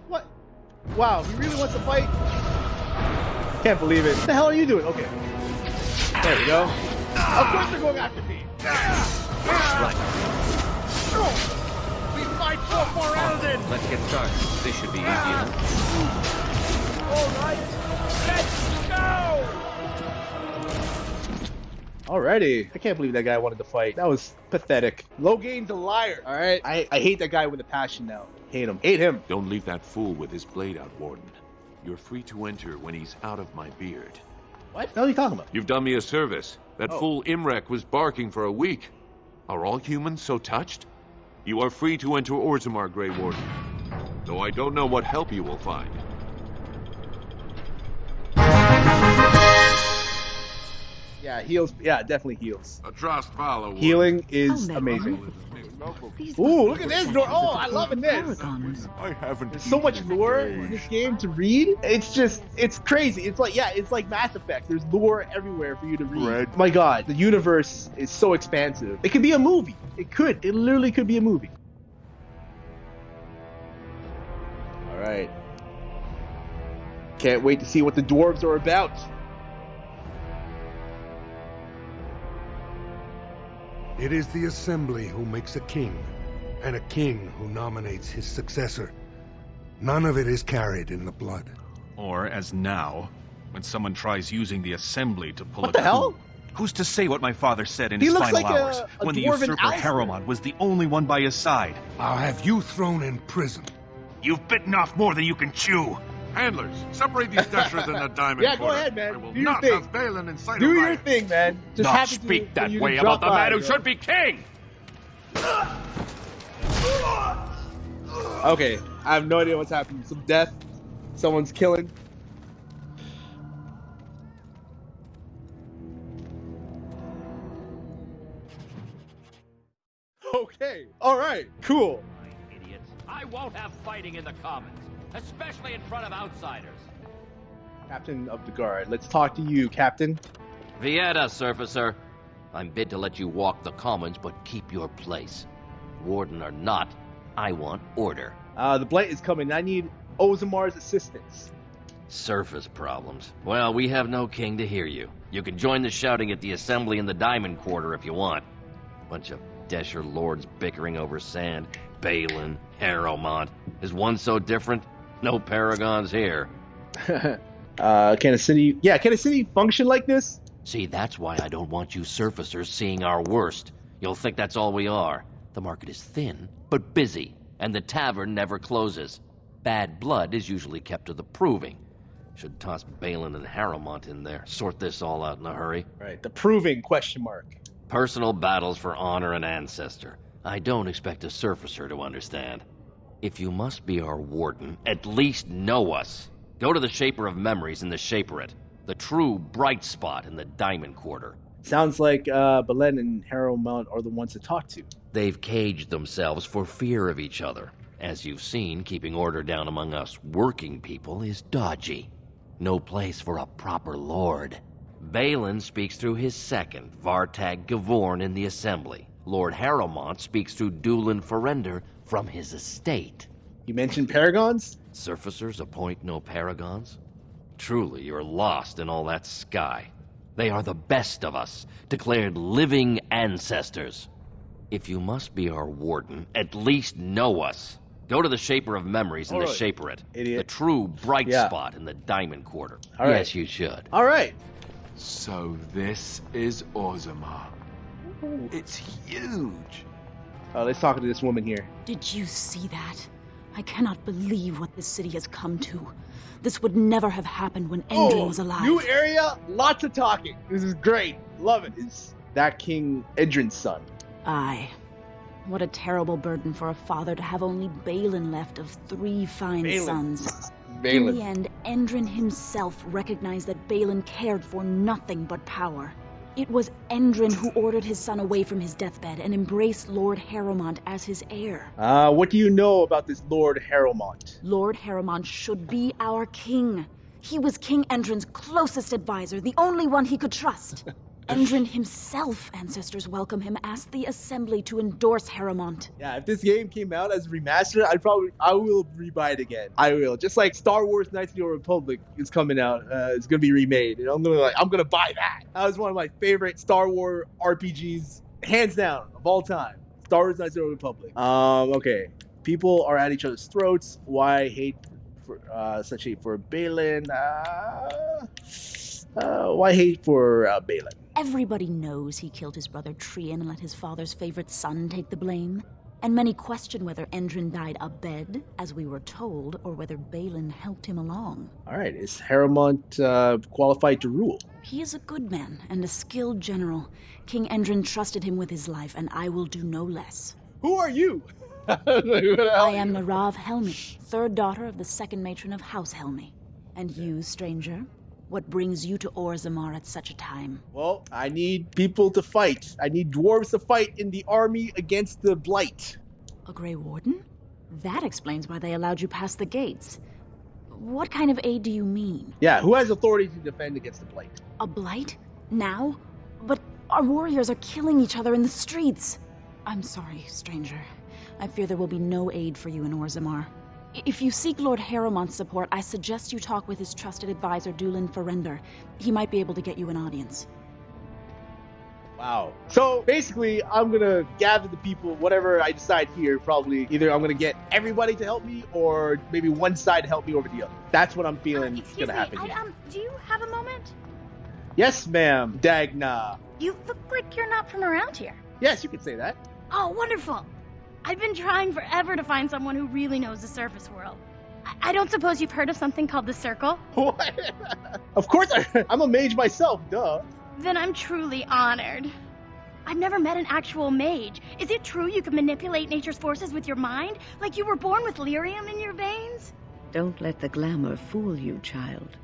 What? Wow, he really wants to fight? Can't believe it. What the hell are you doing? Okay. There we go. Of course they're going after me. Right. We fight for Ferelden. Let's get started. This should be easy. All right. Let's go. Alrighty. I can't believe that guy wanted to fight. That was pathetic. Loghain's a liar. Alright? I hate that guy with a passion now. Hate him. Hate him. Don't leave that fool with his blade out, Warden. You're free to enter when he's out of my beard. What the hell are you talking about? You've done me a service. That fool Imrek was barking for a week. Are all humans so touched? You are free to enter Orzammar, Grey Warden. Though I don't know what help you will find. Yeah, heals. Yeah, definitely heals. Adrast Healing is amazing. Ooh, look at this door. Oh, I love this. There's so much lore in this game to read. It's just, it's crazy. It's like, yeah, it's like Mass Effect. There's lore everywhere for you to read. My God, the universe is so expansive. It could be a movie. It could. It literally could be a movie. All right. Can't wait to see what the dwarves are about. It is the Assembly who makes a king, and a king who nominates his successor. None of it is carried in the blood. Or, as now, when someone tries using the Assembly to pull What the hell? Who's to say what my father said in He his looks final like a hours, when the dwarven usurper Alistair. Harrowmont was the only one by his side? I'll have you thrown in prison. You've bitten off more than you can chew. Handlers, separate these dashers in the diamond Yeah, go quarter. ahead, man. I will Do your not thing. have Balin inside Do of your my... thing, man. Just Not happy speak for that you to way drop about the man by, who bro. should be king! Okay, I have no idea what's happening. Some death. Someone's killing. Okay. All right. Cool. Idiots. I won't have fighting in the Commons, especially in front of outsiders. Captain of the guard. Let's talk to you, Captain. Vieta, Surfacer. I'm bid to let you walk the Commons, but keep your place. Warden or not, I want order. The blight is coming. I need Ozammar's assistance. Surface problems. Well, we have no king to hear you. You can join the shouting at the Assembly in the Diamond Quarter if you want. Bunch of Desher lords bickering over sand. Balin, Harrowmont. Is one so different? No paragons here. Can a city function like this? See, that's why I don't want you surfacers seeing our worst. You'll think that's all we are. The market is thin, but busy, and the tavern never closes. Bad blood is usually kept to the proving. Should toss Balin and Harrowmont in there, sort this all out in a hurry. Right, the proving question mark. Personal battles for honor and ancestor. I don't expect a surfacer to understand. If you must be our warden, at least know us. Go to the Shaper of Memories in the Shaperate, the true bright spot in the Diamond Quarter. Sounds like Belen and Harrowmont are the ones to talk to. They've caged themselves for fear of each other. As you've seen, keeping order down among us working people is dodgy. No place for a proper lord. Balin speaks through his second, Vartag Gavorn, in the Assembly. Lord Harrowmont speaks through Dulin Ferender from his estate. You mentioned paragons? Surfacers appoint no paragons? Truly, you're lost in all that sky. They are the best of us, declared living ancestors. If you must be our warden, at least know us. Go to the Shaper of Memories in the Shaperate, the true bright spot in the Diamond Quarter. All right. Yes, you should. All right. So this is Orzammar. It's huge. Let's talk to this woman here. Did you see that? I cannot believe what this city has come to. This would never have happened when Endrin was alive. New area, lots of talking. This is great. Love it. Is that King Endrin's son? Aye. What a terrible burden for a father to have only Balin left of 3 fine sons. Balin. In the end, Endrin himself recognized that Balin cared for nothing but power. It was Endrin who ordered his son away from his deathbed and embraced Lord Harrowmont as his heir. What do you know about this Lord Harrowmont? Lord Harrowmont should be our king. He was King Endrin's closest advisor, the only one he could trust. Endrin himself, ancestors welcome him, asked the Assembly to endorse Harrowmont. Yeah, if this game came out as a remaster, I will rebuy it again. I will. Just like Star Wars Knights of the Old Republic is coming out, it's gonna be remade, and I'm gonna buy that. That was one of my favorite Star Wars RPGs, hands down, of all time. Star Wars Knights of the Old Republic. Okay. People are at each other's throats. Why hate for such hate for Balin? Why hate for Balin? Everybody knows he killed his brother Trian and let his father's favorite son take the blame. And many question whether Endrin died abed, as we were told, or whether Balin helped him along. All right, is Harrowmont qualified to rule? He is a good man and a skilled general. King Endrin trusted him with his life, and I will do no less. Who are you? I am Narav Helmi, 3rd daughter of the 2nd matron of House Helmi. And you, stranger? What brings you to Orzammar at such a time? Well, I need people to fight. I need dwarves to fight in the army against the Blight. A Grey Warden? That explains why they allowed you past the gates. What kind of aid do you mean? Yeah, who has authority to defend against the Blight? A Blight? Now? But our warriors are killing each other in the streets. I'm sorry, stranger. I fear there will be no aid for you in Orzammar. If you seek Lord Harrowmont's support, I suggest you talk with his trusted advisor, Dulin Ferender. He might be able to get you an audience. Wow. So basically, I'm gonna gather the people, whatever I decide here, probably either I'm gonna get everybody to help me or maybe one side to help me over the other. That's what I'm feeling is gonna happen here. Do you have a moment? Yes, ma'am, Dagna. You look like you're not from around here. Yes, you could say that. Oh, wonderful. I've been trying forever to find someone who really knows the surface world. I don't suppose you've heard of something called the Circle? What? Of course, I'm a mage myself, duh. Then I'm truly honored. I've never met an actual mage. Is it true you can manipulate nature's forces with your mind? Like you were born with lyrium in your veins? Don't let the glamour fool you, child.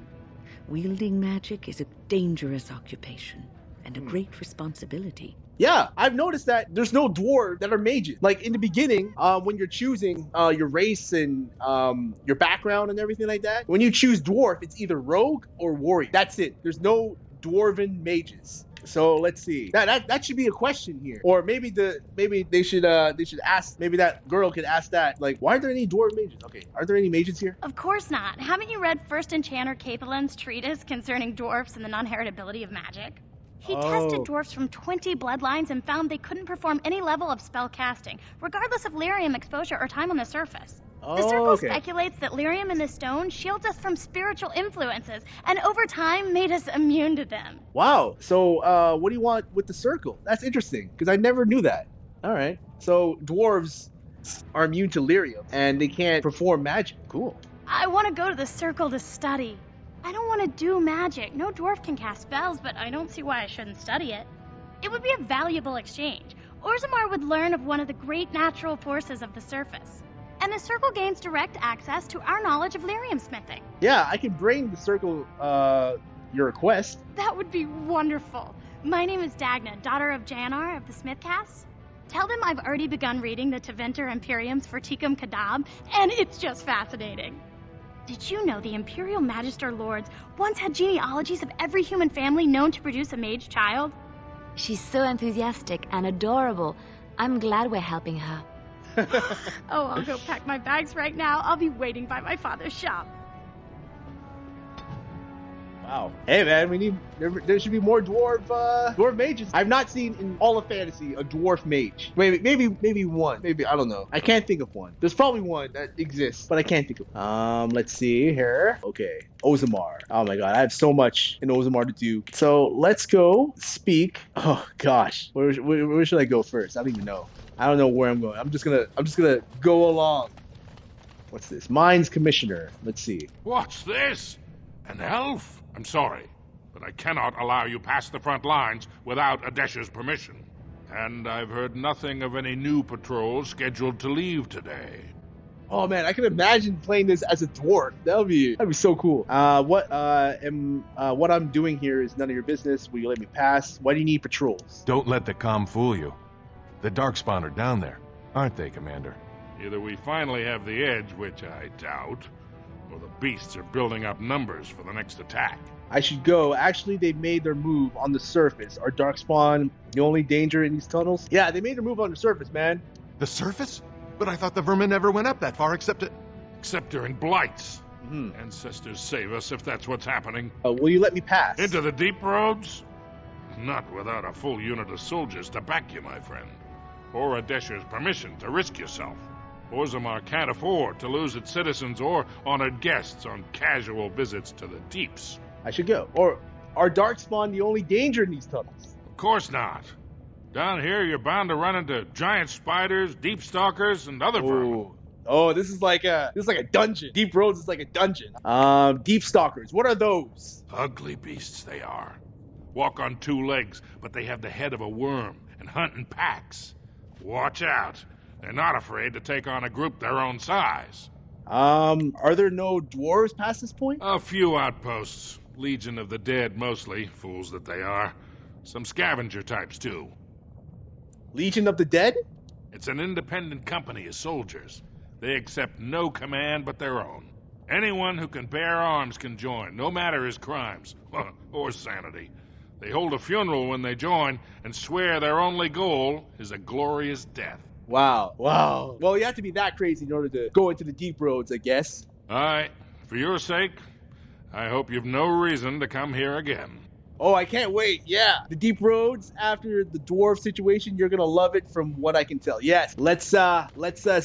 Wielding magic is a dangerous occupation and a great responsibility. Yeah, I've noticed that there's no dwarves that are mages. Like in the beginning, when you're choosing your race and your background and everything like that, when you choose dwarf, it's either rogue or warrior. That's it. There's no dwarven mages. So let's see. That should be a question here. Or maybe they should ask. Maybe that girl could ask that. Like, why aren't there any dwarf mages? Okay, are there any mages here? Of course not. Haven't you read First Enchanter Capelan's treatise concerning dwarfs and the non-heritability of magic? He tested dwarfs from 20 bloodlines and found they couldn't perform any level of spell casting, regardless of lyrium exposure or time on the surface. The Circle speculates that lyrium in the stone shields us from spiritual influences, and over time made us immune to them. Wow. So, what do you want with the Circle? That's interesting, because I never knew that. All right. So, dwarves are immune to lyrium, and they can't perform magic. Cool. I want to go to the Circle to study. I don't want to do magic. No dwarf can cast spells, but I don't see why I shouldn't study it. It would be a valuable exchange. Orzammar would learn of one of the great natural forces of the surface. And the Circle gains direct access to our knowledge of lyrium smithing. Yeah, I can bring the Circle your request. That would be wonderful. My name is Dagna, daughter of Janar of the Smithcasts. Tell them I've already begun reading the Tevinter Imperiums for Tikum Kadab, and it's just fascinating. Did you know the Imperial Magister Lords once had genealogies of every human family known to produce a mage child? She's so enthusiastic and adorable. I'm glad we're helping her. Oh, I'll go pack my bags right now. I'll be waiting by my father's shop. Wow. Hey man, we need there should be more dwarf mages. I've not seen in all of fantasy a dwarf mage. Maybe one. Maybe I don't know. I can't think of one. There's probably one that exists, but I can't think of. Let's see here. Okay, Orzammar. Oh my god, I have so much in Orzammar to do. So let's go speak. Oh gosh, where should I go first? I don't even know. I don't know where I'm going. I'm just gonna go along. What's this? Mines Commissioner. Let's see. What's this? An elf? I'm sorry, but I cannot allow you past the front lines without Adesh's permission. And I've heard nothing of any new patrols scheduled to leave today. Oh man, I can imagine playing this as a dwarf. That'd be so cool. What I'm doing here is none of your business. Will you let me pass? Why do you need patrols? Don't let the comm fool you. The Darkspawn are down there, aren't they, Commander? Either we finally have the edge, which I doubt, or the beasts are building up numbers for the next attack. I should go. Actually, they made their move on the surface. Are Darkspawn the only danger in these tunnels? Yeah, they made their move on the surface, man. The surface? But I thought the vermin never went up that far except during blights. Ancestors save us if that's what's happening. Will you let me pass? Into the deep roads? Not without a full unit of soldiers to back you, my friend. Or Adesh's permission to risk yourself. Orzammar can't afford to lose its citizens or honored guests on casual visits to the deeps. I should go. Or are Darkspawn the only danger in these tunnels? Of course not. Down here, you're bound to run into giant spiders, deep stalkers, and other vermin. Oh, this is like a dungeon. Deep roads is like a dungeon. Deep stalkers. What are those? Ugly beasts they are. Walk on two legs, but they have the head of a worm and hunt in packs. Watch out. They're not afraid to take on a group their own size. Are there no dwarves past this point? A few outposts. Legion of the Dead, mostly. Fools that they are. Some scavenger types, too. Legion of the Dead? It's an independent company of soldiers. They accept no command but their own. Anyone who can bear arms can join, no matter his crimes. Or sanity. They hold a funeral when they join and swear their only goal is a glorious death. Wow. Well, you have to be that crazy in order to go into the deep roads, I guess. All right. For your sake, I hope you've no reason to come here again. Oh, I can't wait. Yeah. The deep roads after the dwarf situation, you're going to love it from what I can tell. Yes. Let's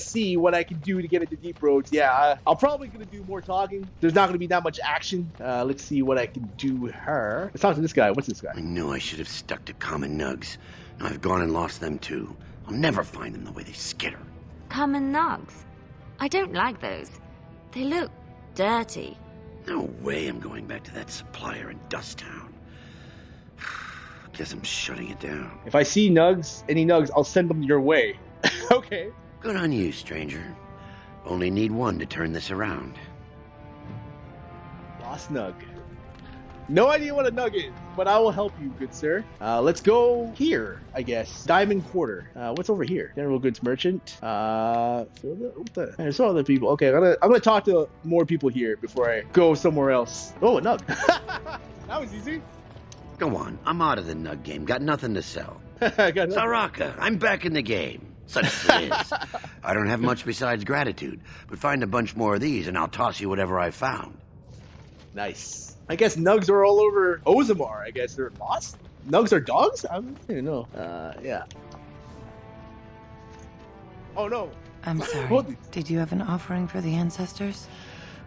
see what I can do to get into deep roads. Yeah, I'm probably going to do more talking. There's not going to be that much action. Let's see what I can do her. Let's talk to this guy. What's this guy? I knew I should have stuck to common nugs. Now I've gone and lost them too. I'll never find them the way they skitter. Common nugs? I don't like those. They look dirty. No way I'm going back to that supplier in Dust Town. Guess I'm shutting it down. If I see any nugs, I'll send them your way. Okay. Good on you, stranger. Only need one to turn this around. Lost nug. No idea what a nug is, but I will help you, good sir. Let's go here, I guess. Diamond Quarter. What's over here? General Goods Merchant. There's some other people. Okay, I'm gonna talk to more people here before I go somewhere else. Oh, a nug. That was easy. Go on, I'm out of the nug game. Got nothing to sell. Saraka, I'm back in the game. Such as it is. I don't have much besides gratitude, but find a bunch more of these and I'll toss you whatever I found. Nice. I guess nugs are all over Orzammar. I guess they're lost. Nugs are dogs? I don't even know. Yeah. Oh no. I'm sorry. Did you have an offering for the ancestors?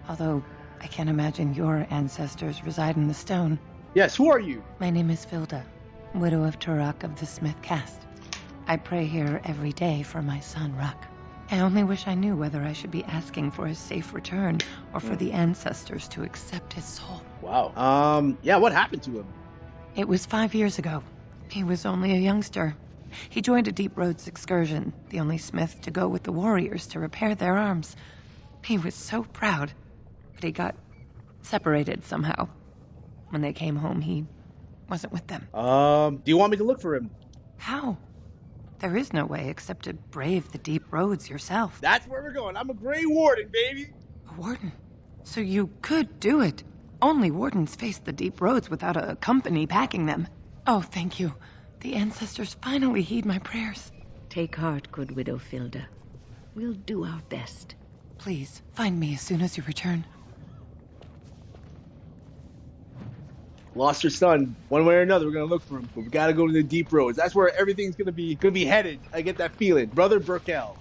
Although I can't imagine your ancestors reside in the stone. Yes, who are you? My name is Filda, widow of Turok of the Smith Caste. I pray here every day for my son, Ruck. I only wish I knew whether I should be asking for his safe return or for the ancestors to accept his soul. Wow. Yeah, what happened to him? It was 5 years ago. He was only a youngster. He joined a Deep Roads excursion, the only smith to go with the warriors to repair their arms. He was so proud, but he got separated somehow. When they came home, he wasn't with them. Do you want me to look for him? How? There is no way except to brave the Deep Roads yourself. That's where we're going. I'm a Grey Warden, baby. A warden? So you could do it. Only wardens face the Deep Roads without a company backing them. Oh, thank you. The ancestors finally heed my prayers. Take heart, good widow Filda. We'll do our best. Please, find me as soon as you return. Lost her son. One way or another, we're gonna look for him. But we gotta go to the Deep Roads. That's where everything's gonna be headed. I get that feeling. Brother Burkell.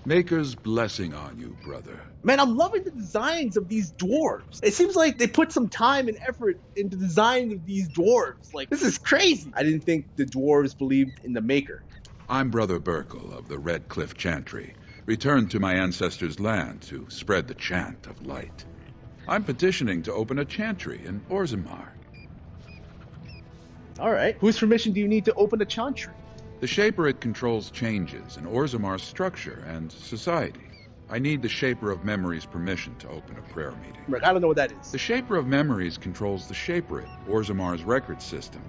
Maker's blessing on you, brother. Man, I'm loving the designs of these dwarves. It seems like they put some time and effort into the design of these dwarves. Like, this is crazy. I didn't think the dwarves believed in the Maker. I'm Brother Burkle of the Red Cliff Chantry, returned to my ancestors' land to spread the chant of light. I'm petitioning to open a chantry in Orzammar. All right. Whose permission do you need to open a chantry? The Shaperate controls changes in Orzammar's structure and society. I need the Shaper of Memories' permission to open a prayer meeting. Right, I don't know what that is. The Shaper of Memories controls the Shaperate, Orzammar's record system.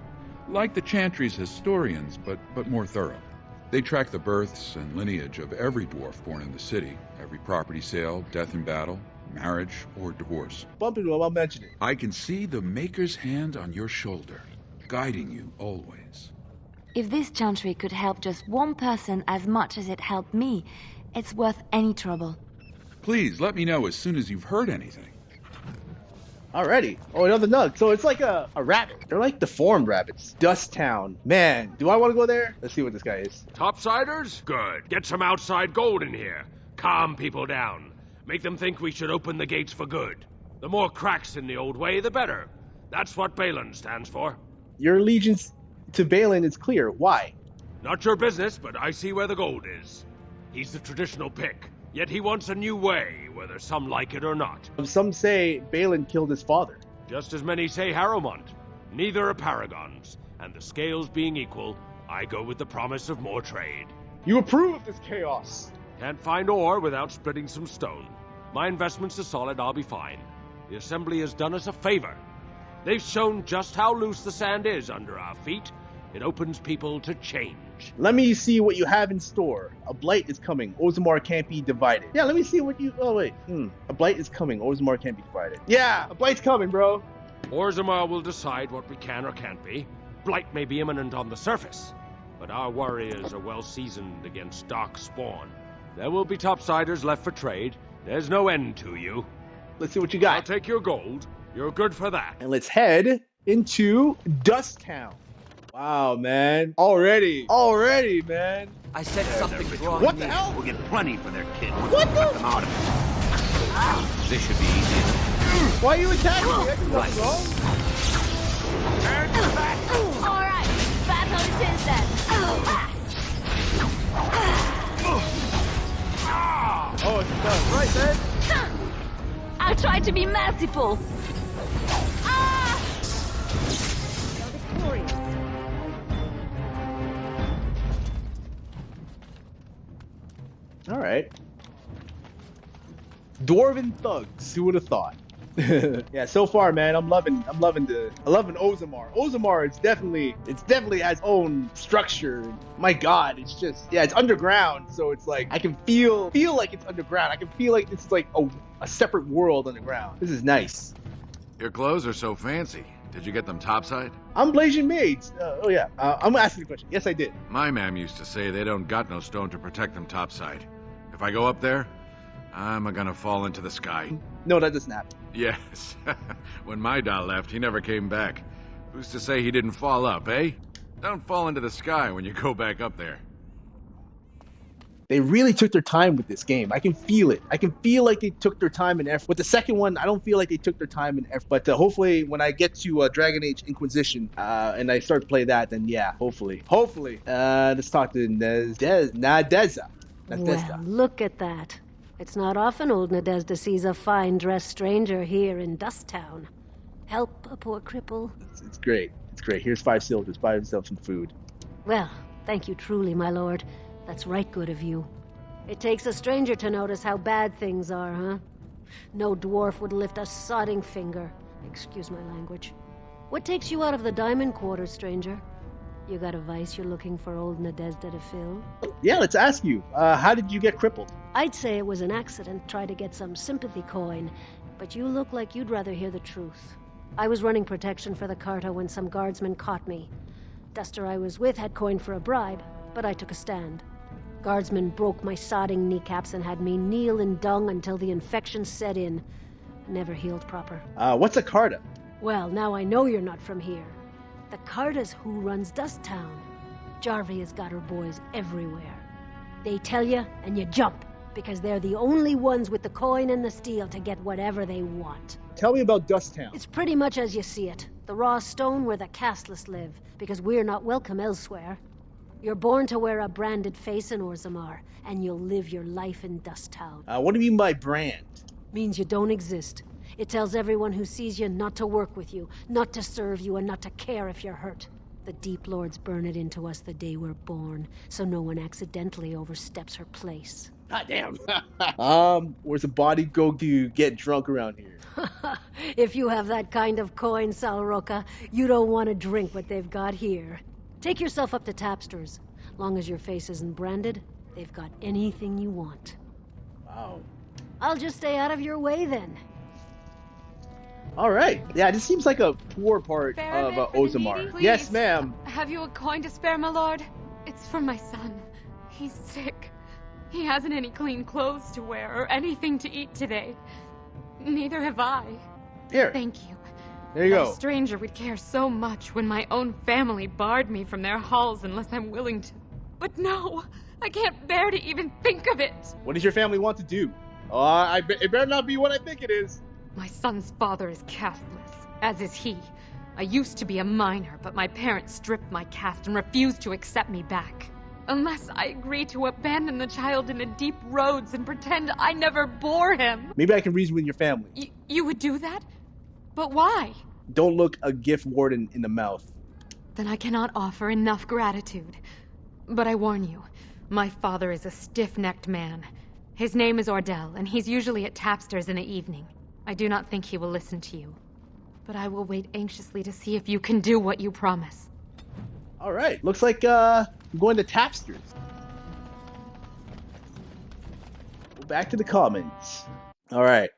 Like the Chantry's historians, but more thorough. They track the births and lineage of every dwarf born in the city, every property sale, death in battle, marriage, or divorce. Bump into him, I'll mention it. I can see the Maker's hand on your shoulder, guiding you always. If this chantry could help just one person as much as it helped me, it's worth any trouble. Please, let me know as soon as you've heard anything. Alrighty. Oh, another nug. So it's like a rabbit. They're like deformed rabbits. Dust Town. Man, do I want to go there? Let's see what this guy is. Topsiders? Good. Get some outside gold in here. Calm people down. Make them think we should open the gates for good. The more cracks in the old way, the better. That's what Balin stands for. Your allegiance to Balin is clear. Why? Not your business, but I see where the gold is. He's the traditional pick, yet he wants a new way, whether some like it or not. Some say Balin killed his father. Just as many say Harrowmont. Neither are paragons, and the scales being equal, I go with the promise of more trade. You approve of this chaos? Can't find ore without splitting some stone. My investments are solid, I'll be fine. The Assembly has done us a favor. They've shown just how loose the sand is under our feet. It opens people to change. Let me see what you have in store. A blight is coming. Orzammar can't be divided. Yeah, let me see what you... Oh, wait. A blight is coming. Orzammar can't be divided. Yeah, a blight's coming, bro. Orzammar will decide what we can or can't be. Blight may be imminent on the surface, but our warriors are well seasoned against dark spawn. There will be topsiders left for trade. There's no end to you. Let's see what you got. I'll take your gold. You're good for that. And let's head into Dust Town. Wow, man. Already, man. I said something's wrong. What the hell? We'll get plenty for their kid. What the? Them out of it. This should be easy. Why are you attacking me? I did nothing wrong. All right, battle it is then. Oh, it's done. Right, man. I'll try to be merciful. All right. Dwarven thugs. Who would have thought? Yeah, so far, man, I'm loving Orzammar. Orzammar is definitely has own structure. My God, it's just, yeah, it's underground, so it's like I can feel like it's underground. I can feel like it's like a separate world underground. This is nice. Your clothes are so fancy. Did you get them topside? I'm Blasian Maids. Oh yeah, I'm asking a question. Yes, I did. My mam used to say they don't got no stone to protect them topside. If I go up there, I'm gonna fall into the sky. No, that doesn't happen. Yes. When my dad left, he never came back. Who's to say he didn't fall up, eh? Don't fall into the sky when you go back up there. They really took their time with this game. I can feel it. I can feel like they took their time and effort. With the second one, I don't feel like they took their time and effort. But hopefully, when I get to Dragon Age Inquisition and I start to play that, then yeah, hopefully. Let's talk to Nadezda. Well, look at that. It's not often old Nadezda sees a fine-dressed stranger here in Dust Town. Help a poor cripple. It's great. It's great. Here's 5 silvers. Buy himself some food. Well, Thank you truly, my lord. That's right good of you. It takes a stranger to notice how bad things are, huh? No dwarf would lift a sodding finger. Excuse my language. What takes you out of the Diamond Quarter, stranger? You got a vice you're looking for old Nadezda to fill? Yeah, let's ask you. How did you get crippled? I'd say it was an accident, try to get some sympathy coin, but you look like you'd rather hear the truth. I was running protection for the Carta when some guardsmen caught me. Duster I was with had coin for a bribe, but I took a stand. Guardsmen broke my sodding kneecaps and had me kneel in dung until the infection set in. Never healed proper. What's a Carta? Well, now I know you're not from here. The Carta's who runs Dust Town. Jarvie has got her boys everywhere. They tell you, and you jump, because they're the only ones with the coin and the steel to get whatever they want. Tell me about Dust Town. It's pretty much as you see it. The raw stone where the casteless live, because we're not welcome elsewhere. You're born to wear a branded face in Orzammar, and you'll live your life in Dust Town. What do you mean by brand? Means you don't exist. It tells everyone who sees you not to work with you, not to serve you, and not to care if you're hurt. The Deep Lords burn it into us the day we're born, so no one accidentally oversteps her place. God damn. Where's a body go to get drunk around here? If you have that kind of coin, Salroka, you don't want to drink what they've got here. Take yourself up to Tapster's. Long as your face isn't branded, they've got anything you want. Wow. I'll just stay out of your way then. All right. Yeah, this seems like a poor part of Orzammar. Yes, ma'am. Have you a coin to spare, my lord? It's for my son. He's sick. He hasn't any clean clothes to wear or anything to eat today. Neither have I. Here. Thank you. There you go. A stranger would care so much when my own family barred me from their halls unless I'm willing to. But no, I can't bear to even think of it. What does your family want to do? It better not be what I think it is. My son's father is casteless, as is he. I used to be a minor, but my parents stripped my caste and refused to accept me back. Unless I agree to abandon the child in the deep roads and pretend I never bore him. Maybe I can reason with your family. You would do that? But why? Don't look a gift warden in the mouth. Then I cannot offer enough gratitude. But I warn you, my father is a stiff-necked man. His name is Ordell, and he's usually at Tapster's in the evening. I do not think he will listen to you. But I will wait anxiously to see if you can do what you promise. All right. Looks like I'm going to Tapster's. Go back to the commons. All right.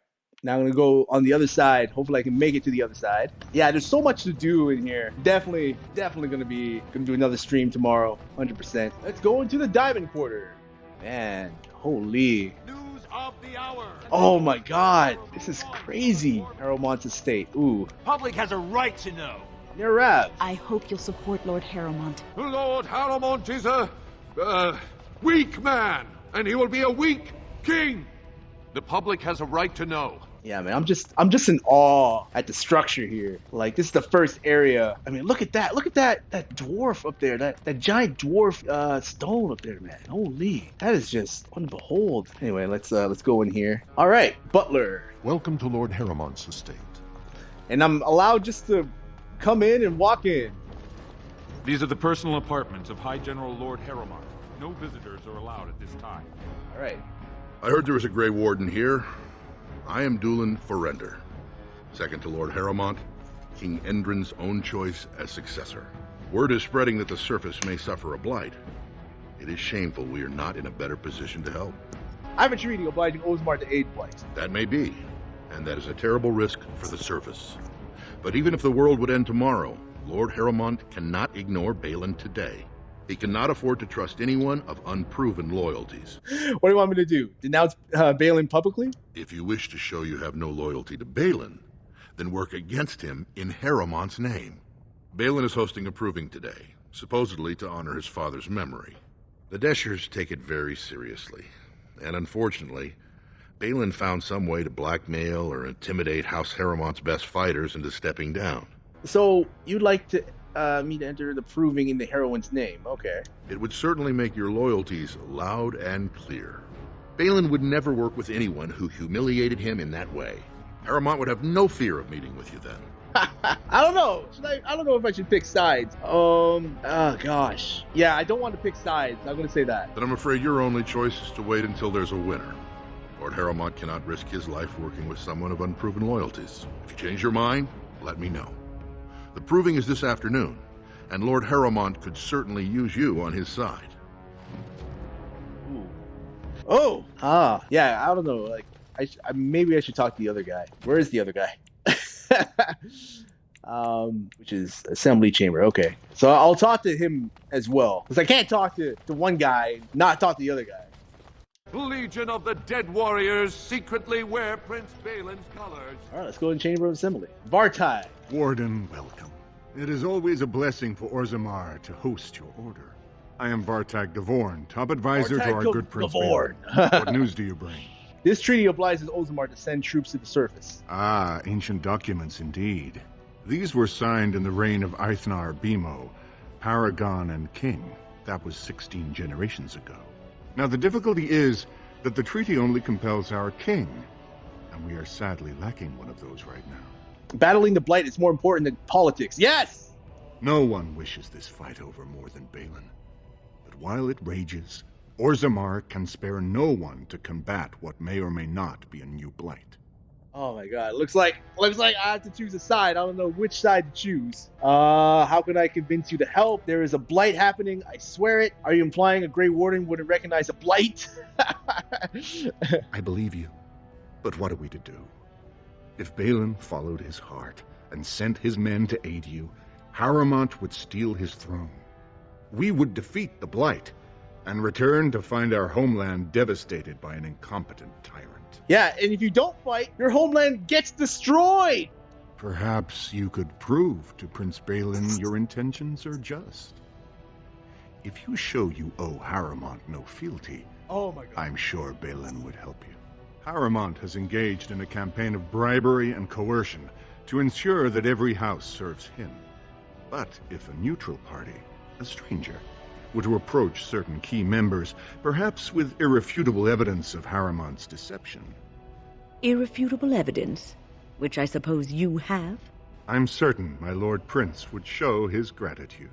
Now I'm going to go on the other side. Hopefully I can make it to the other side. Yeah, there's so much to do in here. Definitely going to do another stream tomorrow. 100%. Let's go into the Diamond Quarter. Man, holy. News of the hour. Oh my god. This is crazy. Harrowmont's estate. Ooh. Public has a right to know. Near Rav. I hope you'll support Lord Harrowmont. Lord Harrowmont is a weak man, and he will be a weak king. The public has a right to know. Yeah, man, I'm just in awe at the structure here. Like, this is the first area. I mean, look at that dwarf up there, that giant dwarf stone up there, man. Holy, that is just one to behold. Anyway, let's go in here. All right, Butler. Welcome to Lord Harrowmont's estate. And I'm allowed just to come in and walk in. These are the personal apartments of High General Lord Harrowmont. No visitors are allowed at this time. All right. I heard there was a Grey Warden here. I am Dulin Forrender, second to Lord Harrowmont, King Endrin's own choice as successor. Word is spreading that the surface may suffer a blight. It is shameful we are not in a better position to help. I have a treaty obliging Orzammar to aid blight. That may be, and that is a terrible risk for the surface. But even if the world would end tomorrow, Lord Harrowmont cannot ignore Balin today. He cannot afford to trust anyone of unproven loyalties. What do you want me to do? Denounce Balin publicly? If you wish to show you have no loyalty to Balin, then work against him in Harrowmont's name. Balin is hosting a proving today, supposedly to honor his father's memory. The Deshers take it very seriously, and unfortunately, Balin found some way to blackmail or intimidate House Harrowmont's best fighters into stepping down. So, you'd like to me to enter the proving in the heroine's name. Okay. It would certainly make your loyalties loud and clear. Balin would never work with anyone who humiliated him in that way. Harrowmont would have no fear of meeting with you then. I don't know. I don't know if I should pick sides. Oh gosh. Yeah, I don't want to pick sides. I'm gonna say that. Then I'm afraid your only choice is to wait until there's a winner. Lord Harrowmont cannot risk his life working with someone of unproven loyalties. If you change your mind, let me know. The proving is this afternoon, and Lord Harrowmont could certainly use you on his side. Ooh. Oh. Yeah. I don't know. Like, maybe I should talk to the other guy. Where is the other guy? Which is Assembly Chamber. Okay, so I'll talk to him as well, because I can't talk to one guy, not talk to the other guy. Legion of the Dead Warriors secretly wear Prince Balin's colors. All right, let's go in Chamber of Assembly. Vartai. Warden, welcome. It is always a blessing for Orzammar to host your order. I am Vartag Gavorn, top advisor to our good Prince Balin. What news do you bring? This treaty obliges Orzammar to send troops to the surface. Ah, ancient documents indeed. These were signed in the reign of Eithnar Bimo, Paragon and King. That was 16 generations ago. Now the difficulty is that the treaty only compels our king, and we are sadly lacking one of those right now. Battling the Blight is more important than politics. Yes! No one wishes this fight over more than Balin. But while it rages, Orzammar can spare no one to combat what may or may not be a new Blight. Oh my god, looks like I have to choose a side. I don't know which side to choose. How can I convince you to help? There is a Blight happening, I swear it. Are you implying a Grey Warden wouldn't recognize a Blight? I believe you. But what are we to do? If Balin followed his heart and sent his men to aid you, Harrowmont would steal his throne. We would defeat the Blight and return to find our homeland devastated by an incompetent tyrant. Yeah, and if you don't fight, your homeland gets destroyed! Perhaps you could prove to Prince Balin your intentions are just. If you show you owe Harrowmont no fealty, oh my God, I'm sure Balin would help you. Harrowmont has engaged in a campaign of bribery and coercion to ensure that every house serves him. But if a neutral party, a stranger, were to approach certain key members, perhaps with irrefutable evidence of Harrowmont's deception. Irrefutable evidence? Which I suppose you have? I'm certain my Lord Prince would show his gratitude.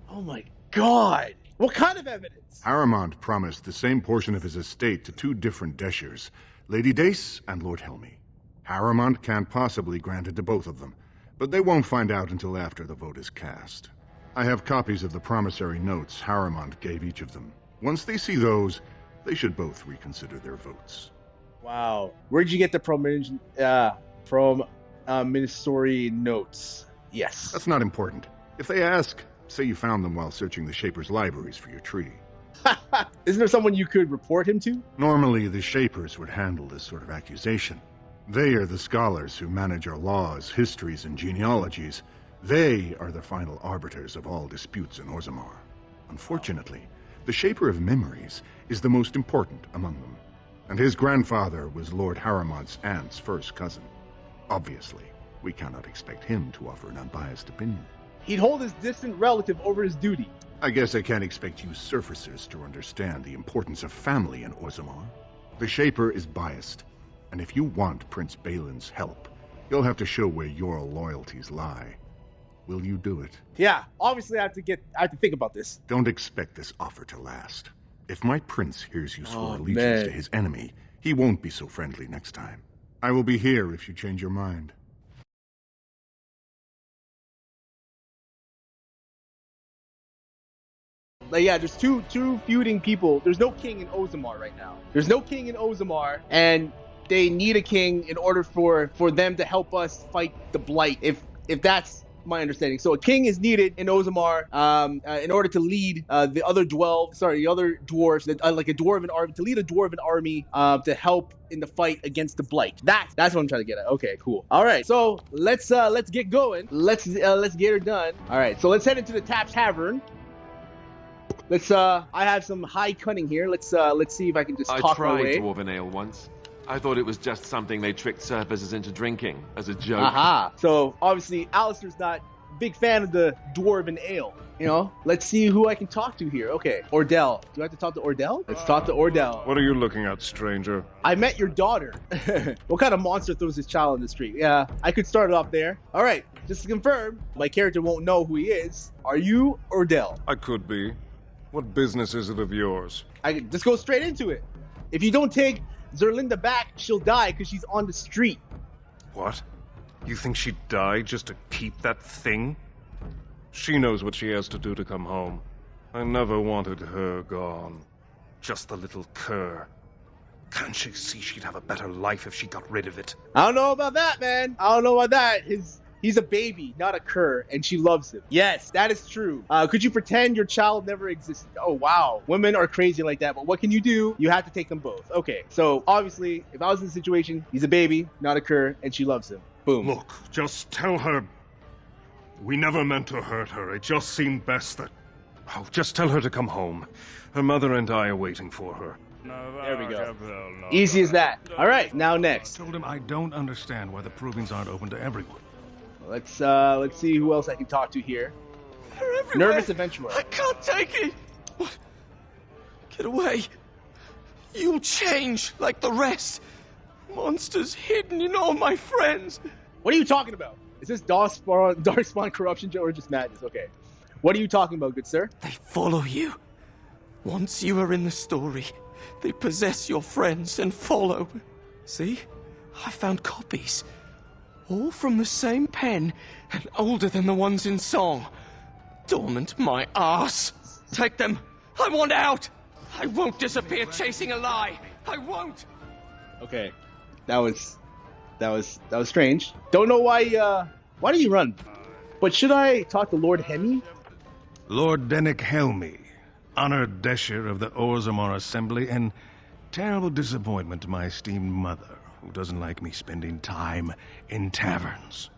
Oh my god! What kind of evidence? Harrowmont promised the same portion of his estate to two different Deshers, Lady Dace and Lord Helmy. Harrowmont can't possibly grant it to both of them, but they won't find out until after the vote is cast. I have copies of the promissory notes Harrowmont gave each of them. Once they see those, they should both reconsider their votes. Wow. Where'd you get the promissory notes? Yes. That's not important. If they ask, say you found them while searching the Shaper's libraries for your treaty. Isn't there someone you could report him to? Normally, the Shapers would handle this sort of accusation. They are the scholars who manage our laws, histories, and genealogies. They are the final arbiters of all disputes in Orzammar. Unfortunately, the Shaper of Memories is the most important among them, and his grandfather was Lord Harrowmont's aunt's first cousin. Obviously, we cannot expect him to offer an unbiased opinion. He'd hold his distant relative over his duty. I guess I can't expect you surfacers to understand the importance of family in Orzammar. The Shaper is biased, and if you want Prince Balin's help, you'll have to show where your loyalties lie. Will you do it? Yeah, obviously I have to think about this. Don't expect this offer to last. If my prince hears you swore allegiance to his enemy, he won't be so friendly next time. I will be here if you change your mind. Like, yeah, there's two feuding people. There's no king in Orzammar right now. There's no king in Orzammar, and they need a king in order for them to help us fight the Blight. If that's my understanding. So a king is needed in Orzammar in order to lead the other dwarves, like a dwarven army, to lead a dwarven army to help in the fight against the Blight. That's what I'm trying to get at. Okay, cool. All right, so let's get going. Let's get her done. All right, so let's head into the Tavern. I have some high cunning here. Let's see if I can just talk my way. I tried dwarven ale once. I thought it was just something they tricked surfacers into drinking as a joke. Aha. So obviously Alistair's not big fan of the dwarven ale. You know, let's see who I can talk to here. Okay, Ordell. Do I have to talk to Ordell? Let's talk to Ordell. What are you looking at, stranger? I met your daughter. What kind of monster throws his child in the street? Yeah, I could start it off there. All right, just to confirm, my character won't know who he is. Are you Ordell? I could be. What business is it of yours? I just go straight into it. If you don't take Zerlinda back, she'll die because she's on the street. What? You think she'd die just to keep that thing? She knows what she has to do to come home. I never wanted her gone. Just the little cur. Can't she see she'd have a better life if she got rid of it? I don't know about that, man. I don't know about that. He's a baby, not a cur, and she loves him. Yes, that is true. Could you pretend your child never existed? Oh, wow. Women are crazy like that, but what can you do? You have to take them both. Okay, so obviously, if I was in the situation, he's a baby, not a cur, and she loves him. Boom. Look, just tell her... We never meant to hurt her. It just seemed best that... Oh, just tell her to come home. Her mother and I are waiting for her. There we go. Easy as that. All right, now next. I told him I don't understand why the provings aren't open to everyone. Let's see who else I can talk to here. Nervous adventurer. I can't take it. What? Get away. You'll change like the rest. Monsters hidden in all my friends. What are you talking about? Is this Darkspawn corruption or just madness? Okay. What are you talking about, good sir? They follow you. Once you are in the story, they possess your friends and follow. See? I found copies. All from the same pen and older than the ones in song. Dormant my ass. Take them. I want out. I won't disappear chasing a lie. I won't. Okay. That was strange. Don't know why do you run? But should I talk to Lord Hemi? Lord Dennick Helmi, honored Desher of the Orzammar Assembly, and terrible disappointment to my esteemed mother, who doesn't like me spending time in taverns.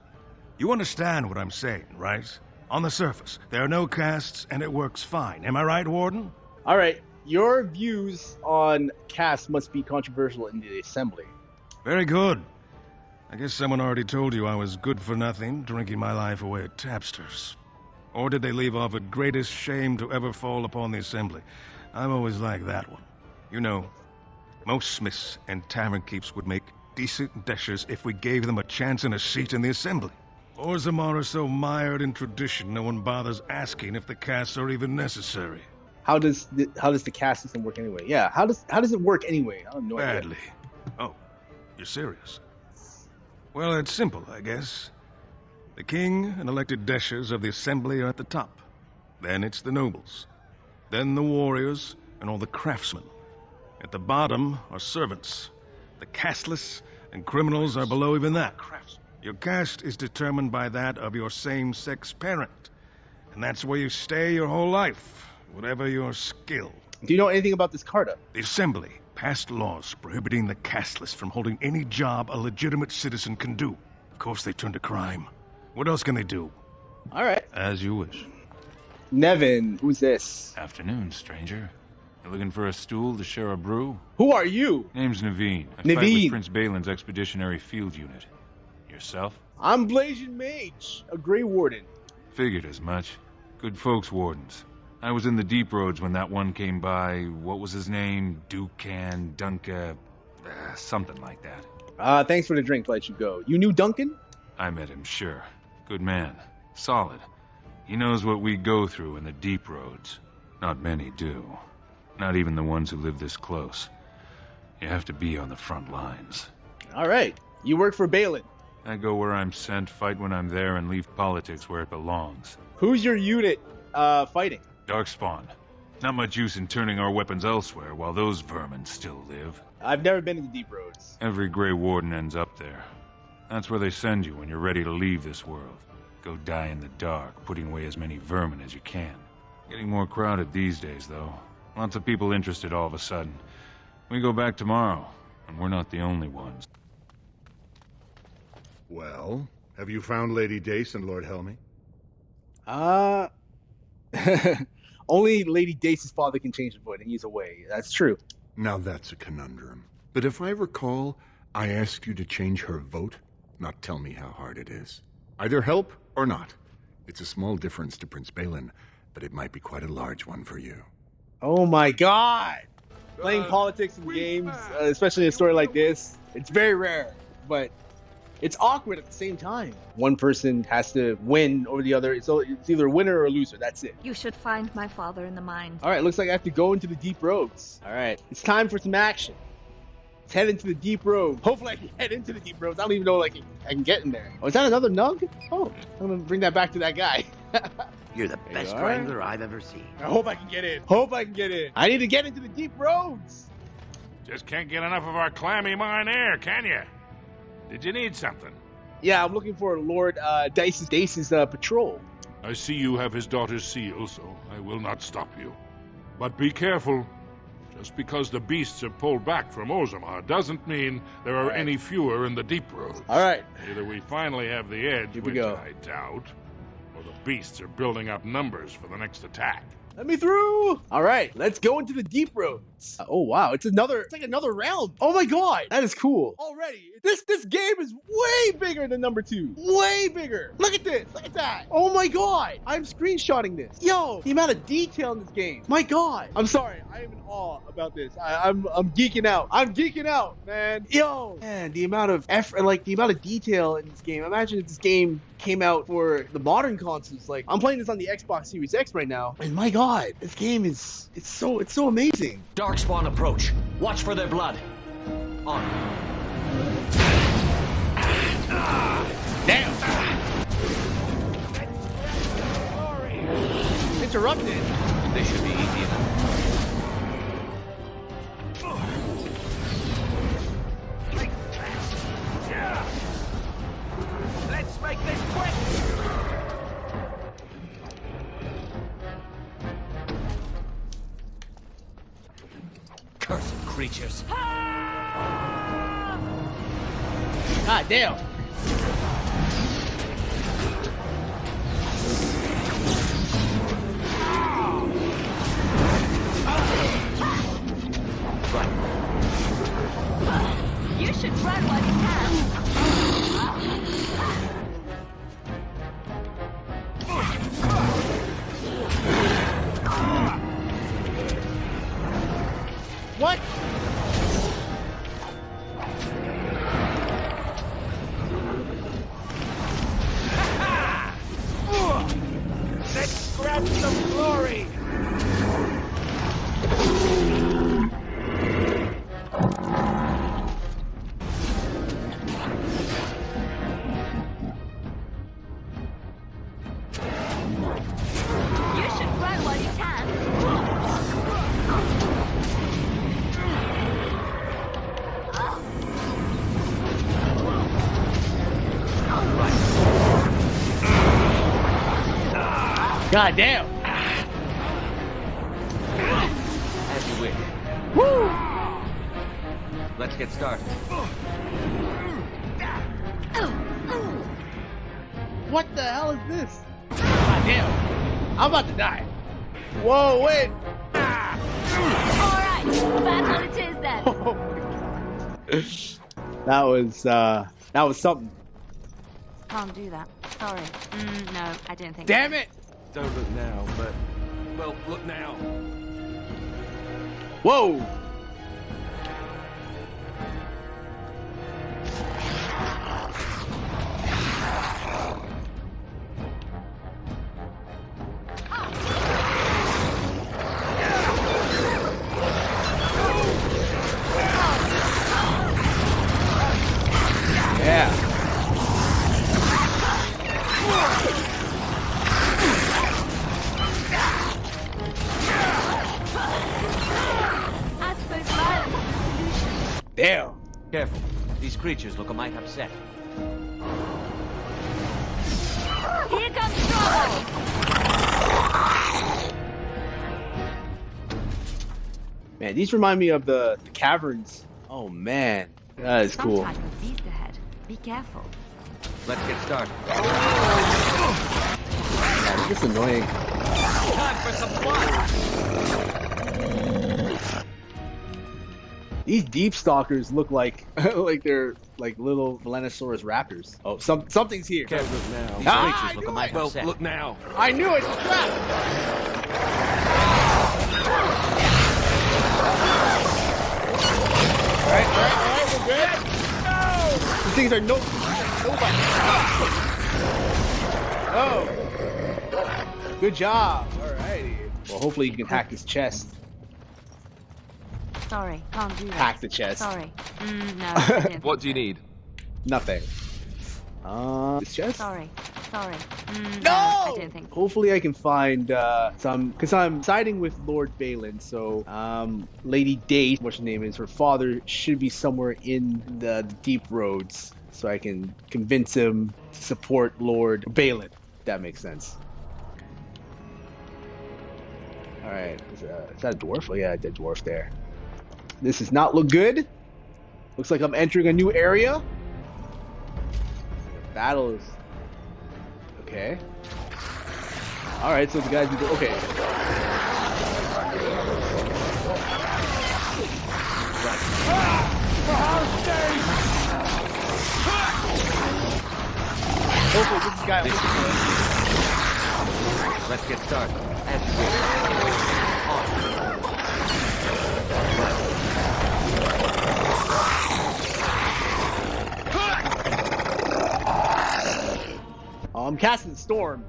You understand what I'm saying, right? On the surface, there are no castes, and it works fine. Am I right, Warden? All right. Your views on castes must be controversial in the Assembly. Very good. I guess someone already told you I was good for nothing, drinking my life away at tapsters. Or did they leave off at greatest shame to ever fall upon the Assembly? I've always liked that one. You know, most smiths and tavern keeps would make decent deshers if we gave them a chance and a seat in the Assembly. Orzammar are so mired in tradition, no one bothers asking if the castes are even necessary. How does the caste system work anyway? Yeah, how does it work anyway? I don't know. Badly. Oh, you're serious? Well, it's simple, I guess. The king and elected deshers of the Assembly are at the top. Then it's the nobles. Then the warriors and all the craftsmen. At the bottom are servants. The casteless and criminals are below even that. Your caste is determined by that of your same-sex parent. And that's where you stay your whole life, whatever your skill. Do you know anything about this Carta? The Assembly passed laws prohibiting the casteless from holding any job a legitimate citizen can do. Of course they turn to crime. What else can they do? All right. As you wish. Nevin, who's this? Afternoon, stranger. You looking for a stool to share a brew? Who are you? Name's Naveen. I Naveen. fight with Prince Balin's expeditionary field unit. Yourself? I'm Blasian Mage, a Grey Warden. Figured as much. Good folks, wardens. I was in the deep roads when that one came by. What was his name? Dukan, Dunka, something like that. Thanks for the drink, let you go. You knew Duncan? I met him, sure. Good man. Solid. He knows what we go through in the deep roads. Not many do. Not even the ones who live this close. You have to be on the front lines. All right. You work for Balin. I go where I'm sent, fight when I'm there, and leave politics where it belongs. Who's your unit, fighting? Darkspawn. Not much use in turning our weapons elsewhere while those vermin still live. I've never been to the deep roads. Every Grey Warden ends up there. That's where they send you when you're ready to leave this world. Go die in the dark, putting away as many vermin as you can. Getting more crowded these days, though. Lots of people interested all of a sudden. We go back tomorrow, and we're not the only ones. Well, have you found Lady Dace and Lord Helmi? Only Lady Dace's father can change the void, and he's away. That's true. Now that's a conundrum. But if I recall, I asked you to change her vote, not tell me how hard it is. Either help or not. It's a small difference to Prince Balin, but it might be quite a large one for you. Oh my god! Playing politics in games, especially in a story like this, it's very rare, but it's awkward at the same time. One person has to win over the other. It's either a winner or a loser. That's it. You should find my father in the mine. All right, looks like I have to go into the deep roads. All right, it's time for some action. Let's head into the deep road. Hopefully I can head into the deep roads. I don't even know like I can get in there. Oh, is that another nug? Oh, I'm gonna bring that back to that guy. You're the best wrangler I've ever seen. I hope I can get in. Hope I can get in. I need to get into the deep roads. Just can't get enough of our clammy mine air, can you? Did you need something? Yeah, I'm looking for Lord Dace's patrol. I see you have his daughter's seal, so I will not stop you. But be careful. Just because the beasts have pulled back from Orzammar doesn't mean there are any fewer in the deep roads. All right. Either we finally have the edge, Here we which go. I doubt, or the beasts are building up numbers for the next attack. Let me through. All right, let's go into the deep roads. Oh wow, it's like another round. Oh my god, that is cool. Already, this game is way bigger than number 2. Way bigger. Look at this. Look at that. Oh my god, I'm screenshotting this. Yo, the amount of detail in this game. My god. I'm sorry. I am in awe about this. I'm geeking out. I'm geeking out, man. Yo, man, the amount of effort, like the amount of detail in this game. Imagine if this game came out for the modern consoles. Like I'm playing this on the Xbox Series X right now, and my god, this game is it's so amazing. Darkspawn approach. Watch for their blood. On. Damn. Interrupted. This should be easy enough. Let's make this quick! Cursed creatures. God damn. You should run while you can. What? Let's grab some glory! You should run while you can. God damn. As you wish. Woo! Let's get started. What the hell is this? God damn. I'm about to die. Whoa, wait. Alright, that's what it is then. That was something. Can't do that. Sorry. No, I don't think Damn so. it! Don't look now, but... Well, look now. Whoa! Yeah. I suppose violence is the solution. Damn. Careful. These creatures look a mite upset. Here comes trouble. Man, these remind me of the caverns. Oh man, that is cool. Some type of beast ahead. Be careful. Let's get started. Man, this is annoying. Time for some fun! These deep stalkers look like like they're like little Velenosaurus raptors. Oh, something's here. Can't look now. These Ah, creatures look a mite upset. Look now. I knew it! It's a trap! Alright, we're good. No! These things are nobody. Oh! Good job. Alrighty. Well, hopefully you can hack his chest. Sorry, can't do that. Hack the chest. Sorry. No, I didn't. What do you need? Nothing. This chest? Sorry. No! I didn't think. Hopefully I can find some, because I'm siding with Lord Balin, so Lady Dace, what her name is, her father should be somewhere in the deep roads, so I can convince him to support Lord Balin. If that makes sense. Alright, is that a dwarf? Oh yeah, dead dwarf there. This does not look good. Looks like I'm entering a new area. Battle is okay. All right, so the guys do okay. Hopefully this guy. Let's get started. I'm casting Storm.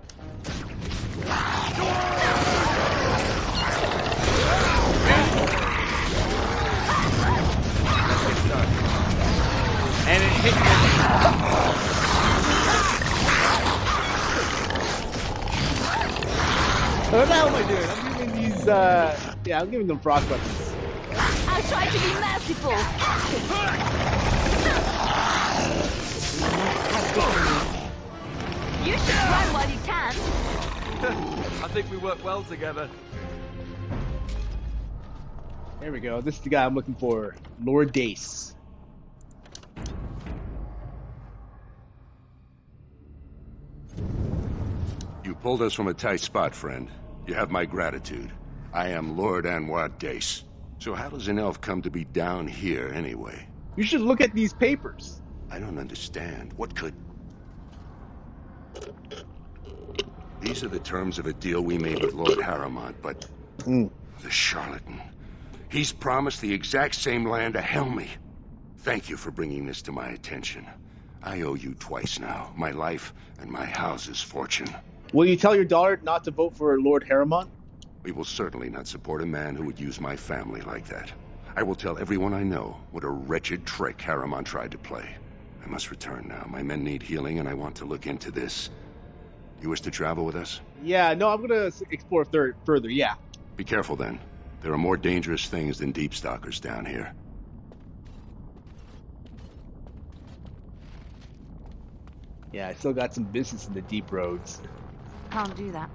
And it hit me. What the hell am I doing? I'm giving these, yeah, I'm giving them frost weapons. I'll try to be merciful. You should run while you can. I think we work well together. There we go. This is the guy I'm looking for. Lord Dace. You pulled us from a tight spot, friend. You have my gratitude. I am Lord Anwar Dace. So how does an elf come to be down here anyway? You should look at these papers. I don't understand. What could... These are the terms of a deal we made with Lord Harrowmont, but... The charlatan. He's promised the exact same land to Helmy. Thank you for bringing this to my attention. I owe you twice now. My life and my house's fortune. Will you tell your daughter not to vote for Lord Harrowmont? We will certainly not support a man who would use my family like that. I will tell everyone I know what a wretched trick Harrowmont tried to play. I must return now. My men need healing, and I want to look into this. You wish to travel with us? Yeah, no, I'm gonna explore further, yeah. Be careful then. There are more dangerous things than deep stalkers down here. Yeah, I still got some business in the deep roads. Can't do that.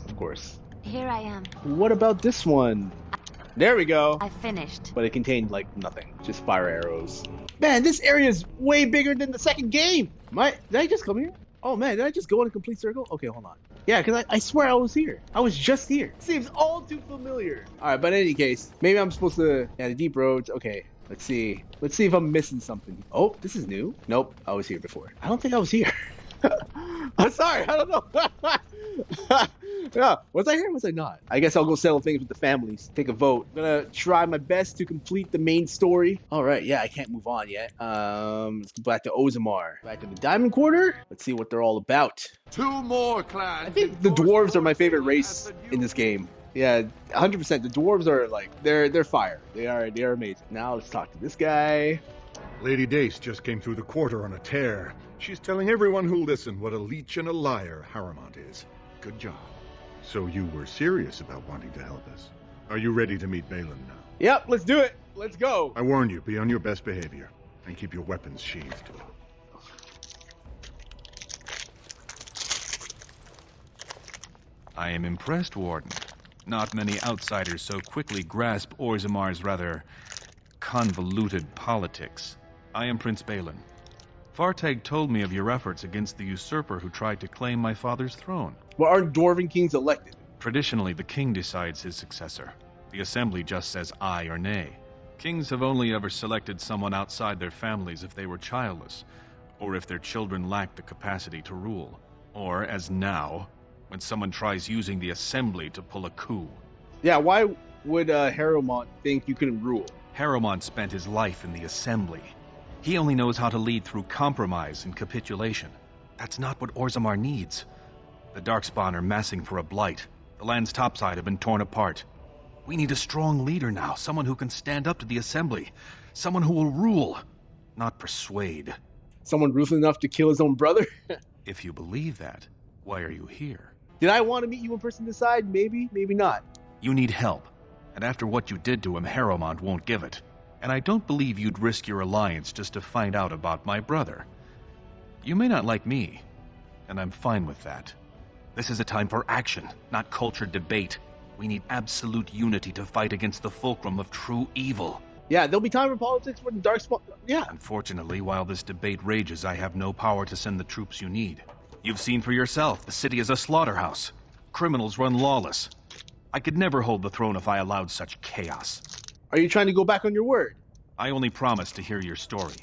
Of course. Here I am. What about this one? There we go. I finished. But it contained, like, nothing. Just fire arrows. Man, this area is way bigger than the second game. Did I just come here? Oh, man, did I just go in a complete circle? Okay, hold on. Yeah, because I swear I was here. I was just here. Seems all too familiar. All right, but in any case, maybe I'm supposed to... Yeah, the deep roads. Okay, let's see. Let's see if I'm missing something. Oh, this is new. Nope, I was here before. I don't think I was here. I'm sorry, I don't know. Yeah, was I here or was I not? I guess I'll go settle things with the families. Take a vote. I'm gonna try my best to complete the main story. All right, yeah, I can't move on yet. Let's go back to Ozamar. Back to the Diamond Quarter. Let's see what they're all about. 2 more clans. I think the dwarves are my favorite race in this game. Yeah, 100%. The dwarves are like, they're fire. They are amazing. Now let's talk to this guy. Lady Dace just came through the quarter on a tear. She's telling everyone who'll listen what a leech and a liar Harrowmont is. Good job. So you were serious about wanting to help us. Are you ready to meet Balin now? Yep, let's do it. Let's go. I warn you, be on your best behavior. And keep your weapons sheathed. I am impressed, Warden. Not many outsiders so quickly grasp Orzamar's rather convoluted politics. I am Prince Balin. Fartag told me of your efforts against the usurper who tried to claim my father's throne. Well, aren't Dwarven kings elected? Traditionally, the king decides his successor. The assembly just says aye or nay. Kings have only ever selected someone outside their families if they were childless, or if their children lacked the capacity to rule, or, as now, when someone tries using the Assembly to pull a coup. Yeah, why would Harrowmont think you couldn't rule? Harrowmont spent his life in the Assembly. He only knows how to lead through compromise and capitulation. That's not what Orzammar needs. The Darkspawn are massing for a blight. The land's topside have been torn apart. We need a strong leader now, someone who can stand up to the Assembly. Someone who will rule, not persuade. Someone ruthless enough to kill his own brother? If you believe that, why are you here? Did I want to meet you in person to decide? Maybe, maybe not. You need help, and after what you did to him, Harrowmont won't give it. And I don't believe you'd risk your alliance just to find out about my brother. You may not like me, and I'm fine with that. This is a time for action, not cultured debate. We need absolute unity to fight against the fulcrum of true evil. Yeah, there'll be time for politics for the Darkspawn. Yeah. Unfortunately, while this debate rages, I have no power to send the troops you need. You've seen for yourself, the city is a slaughterhouse. Criminals run lawless. I could never hold the throne if I allowed such chaos. Are you trying to go back on your word? I only promised to hear your story.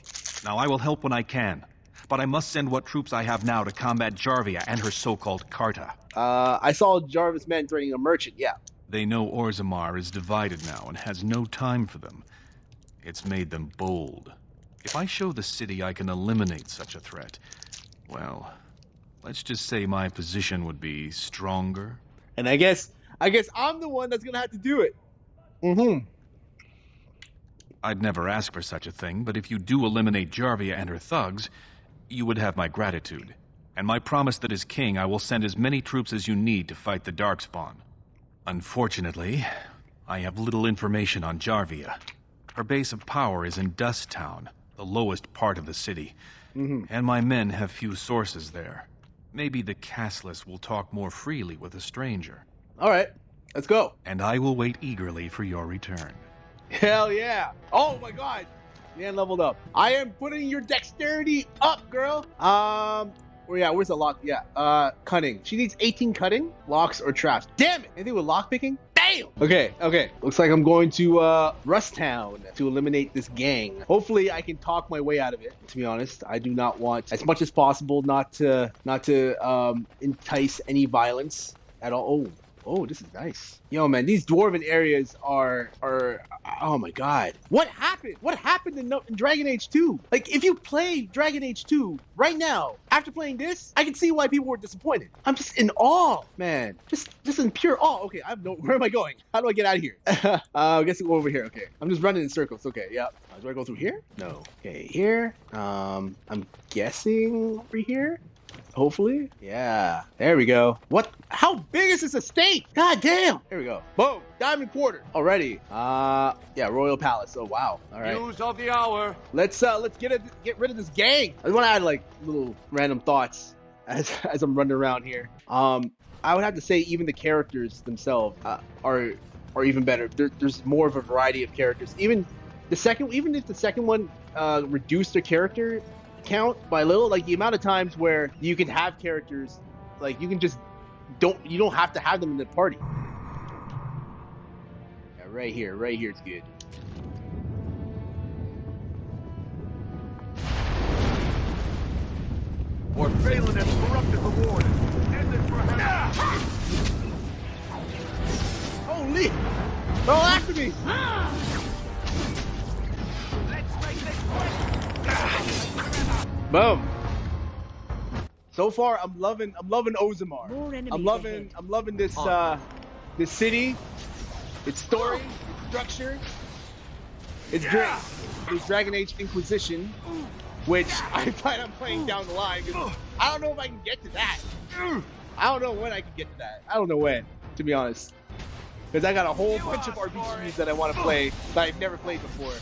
Now, I will help when I can. But I must send what troops I have now to combat Jarvia and her so-called Carta. I saw Jarvis' men threatening a merchant, yeah. They know Orzammar is divided now and has no time for them. It's made them bold. If I show the city I can eliminate such a threat, well, let's just say my position would be stronger. And I guess I'm the one that's gonna have to do it. Mm-hmm. I'd never ask for such a thing, but if you do eliminate Jarvia and her thugs, you would have my gratitude. And my promise that as king, I will send as many troops as you need to fight the Darkspawn. Unfortunately, I have little information on Jarvia. Her base of power is in Dust Town, the lowest part of the city. Mm-hmm. And my men have few sources there. Maybe the castless will talk more freely with a stranger. All right, let's go. And I will wait eagerly for your return. Hell yeah. Oh my god. Man leveled up. I am putting your dexterity up, girl. Where's the lock? Yeah, cunning. She needs 18 cutting, locks, or traps. Damn it. Anything with lock picking? Damn. Okay. Looks like I'm going to Rust Town to eliminate this gang. Hopefully I can talk my way out of it. To be honest, I do not want, as much as possible, not to entice any violence at all. Oh, this is nice. Yo, man, these dwarven areas are oh my god. What happened? What happened in Dragon Age 2? Like, if you play Dragon Age 2 right now, after playing this, I can see why people were disappointed. I'm just in awe, man. Just in pure awe. Okay, where am I going? How do I get out of here? I guess go over here. Okay, I'm just running in circles. Okay, yep. Do I go through here? No. Okay, here. I'm guessing over here. Hopefully. Yeah. There we go. What? How big is this estate? God damn. There we go. Boom. Diamond Quarter. Already. Yeah, Royal Palace. Oh, wow. All right. News of the hour. Let's get rid of this gang. I want to add like little random thoughts as I'm running around here. I would have to say even the characters themselves are even better. There's more of a variety of characters. Even if the second one reduced their character count by little, like the amount of times where you can have characters, like you don't have to have them in the party. Yeah, right here it's good. Or Balin has corrupted the ward. End it for him. Holy! They're all after me! Let's make this quick. Boom. So far, I'm loving Orzammar. I'm loving this this city, its story, its structure. It's great. This Dragon Age Inquisition, which I plan on playing down the line. I don't know if I can get to that. I don't know when I can get to that. I don't know when, to be honest, because I got a whole bunch of RPGs that I want to play that I've never played before.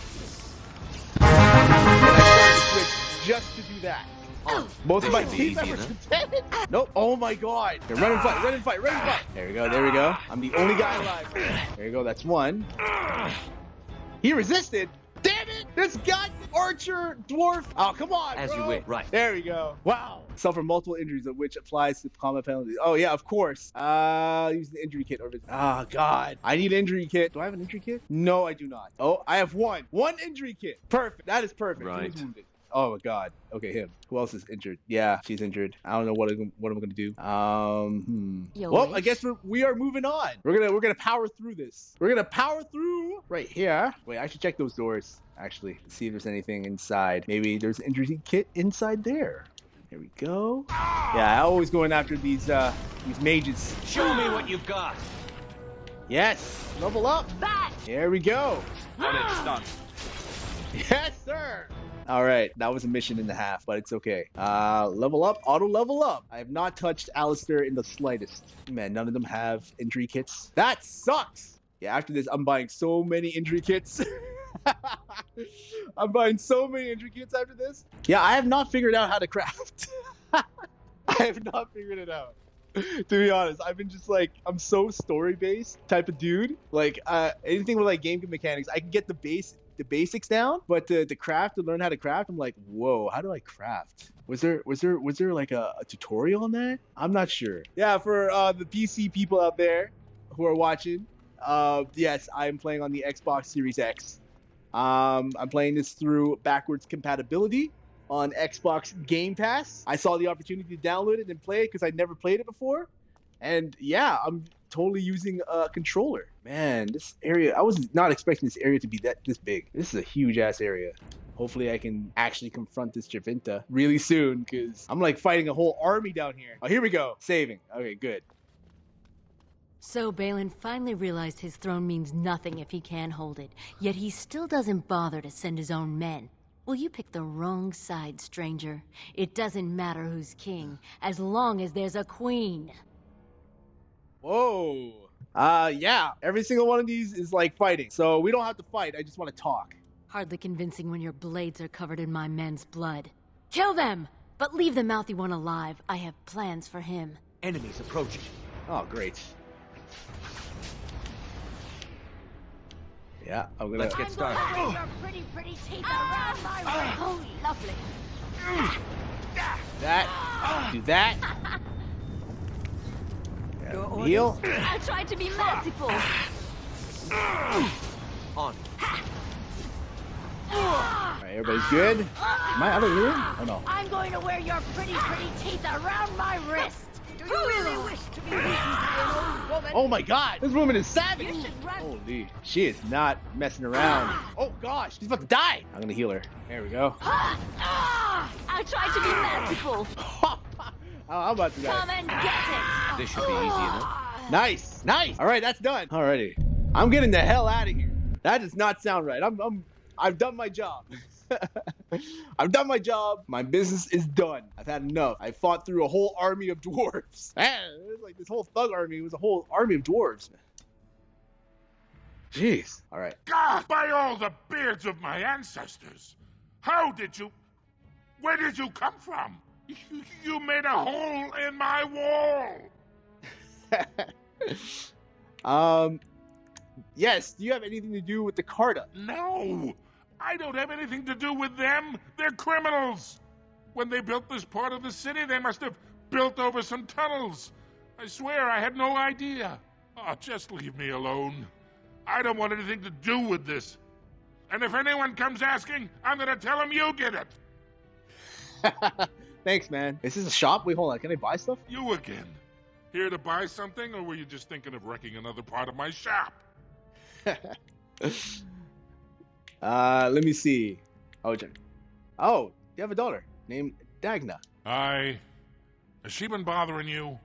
And I started to switch just to do that. Both of my team members are dead. Nope. Oh my god. Okay, run and fight. There we go. I'm the only guy alive. There you go. That's one. He resisted. Damn it. This guy, archer, dwarf. Oh, come on, As bro. you wish. Right. There we go. Wow. Suffer multiple injuries, of which applies to combat penalties. Oh, yeah, of course. Use the injury kit. Oh, God. I need an injury kit. Do I have an injury kit? No, I do not. Oh, I have one. One injury kit. Perfect. That is perfect. Right. Who's wounded? Oh my God. Okay, him. Who else is injured? Yeah, she's injured. I don't know what I'm gonna do. Well, I guess we are moving on. We're gonna power through this. We're gonna power through right here. Wait, I should check those doors actually. See if there's anything inside. Maybe there's an injury kit inside there. Here we go. Yeah, I always going after these mages. Show me what you've got. Yes, level up. There we go. On it, stun. Yes, sir. All right, that was a mission and a half, but it's okay. Level up, auto level up. I have not touched Alistair in the slightest. Man, none of them have injury kits. That sucks. Yeah, after this, I'm buying so many injury kits. I'm buying so many injury kits after this. Yeah, I have not figured out how to craft. I have not figured it out. To be honest, I've been just like, I'm so story-based type of dude. Like, anything with like game mechanics, I can get the basics down, but to craft, to learn how to craft, I'm like, whoa, how do I craft? Was there like a tutorial on that? I'm not sure. Yeah, for the PC people out there who are watching, yes, I'm playing on the Xbox Series X. I'm playing this through backwards compatibility on Xbox Game Pass. I saw the opportunity to download it and play it because I'd never played it before. And yeah, I'm totally using a controller. Man, this area, I was not expecting this area to be this big. This is a huge ass area. Hopefully I can actually confront this Javinta really soon because I'm like fighting a whole army down here. Oh, here we go. Saving. Okay, good. So Balin finally realized his throne means nothing if he can't hold it, yet he still doesn't bother to send his own men. Well, you picked the wrong side, stranger. It doesn't matter who's king, as long as there's a queen. Whoa. Yeah, every single one of these is like fighting. So we don't have to fight, I just want to talk. Hardly convincing when your blades are covered in my men's blood. Kill them! But leave the mouthy one alive. I have plans for him. Enemies approaching. Oh, great. Yeah, I'm gonna... Let's get started. Pretty teeth around my ring. Oh, lovely. That. Do that. Yeah, heal. I tried to be merciful. On. Alright, everybody's good? Am I out of the room? Oh no. I'm going to wear your pretty teeth around my wrist. Do you really wish to be beaten by an old woman? Oh my god! This woman is savage! You should run. Holy, she is not messing around. Oh gosh, she's about to die! I'm gonna heal her. There we go. I tried to be merciful. I'm about to die. Come and get it. This should be easy enough. Nice, nice! Alright, that's done. Alrighty. I'm getting the hell out of here. That does not sound right. I've done my job. I've done my job. My business is done. I've had enough. I fought through a whole army of dwarves. Man, it was like this whole thug army was a whole army of dwarves. Jeez. All right. God, by all the beards of my ancestors! Where did you come from? You made a hole in my wall! Yes, do you have anything to do with the Carta? No! I don't have anything to do with them. They're criminals. When they built this part of the city, they must have built over some tunnels. I swear I had no idea. Oh, just leave me alone. I don't want anything to do with this. And if anyone comes asking, I'm gonna tell them you did it. Thanks, man. Is this a shop? Wait, hold on. Can I buy stuff? You again. Here to buy something, or were you just thinking of wrecking another part of my shop? Let me see. Oh, you have a daughter named Dagna. Aye. Has she been bothering you?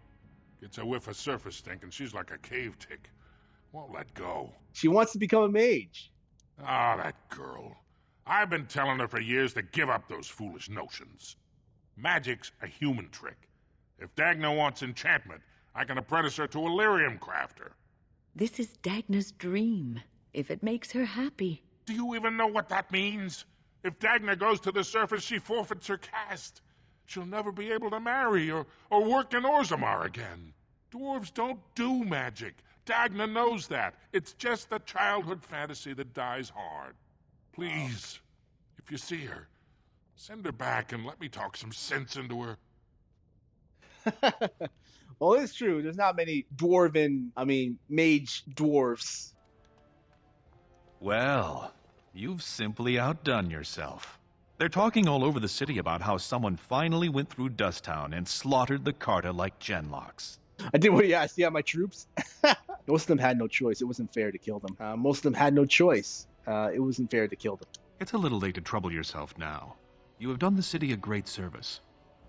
Gets a whiff of surface stink, and she's like a cave tick. Won't let go. She wants to become a mage. Ah, that girl. I've been telling her for years to give up those foolish notions. Magic's a human trick. If Dagna wants enchantment, I can apprentice her to a lyrium crafter. This is Dagna's dream, if it makes her happy. Do you even know what that means? If Dagna goes to the surface, she forfeits her caste. She'll never be able to marry or work in Orzammar again. Dwarves don't do magic. Dagna knows that. It's just a childhood fantasy that dies hard. Please, If you see her, send her back and let me talk some sense into her. Well, it's true. There's not many mage dwarfs. Well, you've simply outdone yourself. They're talking all over the city about how someone finally went through Dusttown and slaughtered the Carta like genlocks. I did what you asked. Yeah, my troops. Most of them had no choice. It wasn't fair to kill them. Most of them had no choice. It wasn't fair to kill them. It's a little late to trouble yourself now. You have done the city a great service.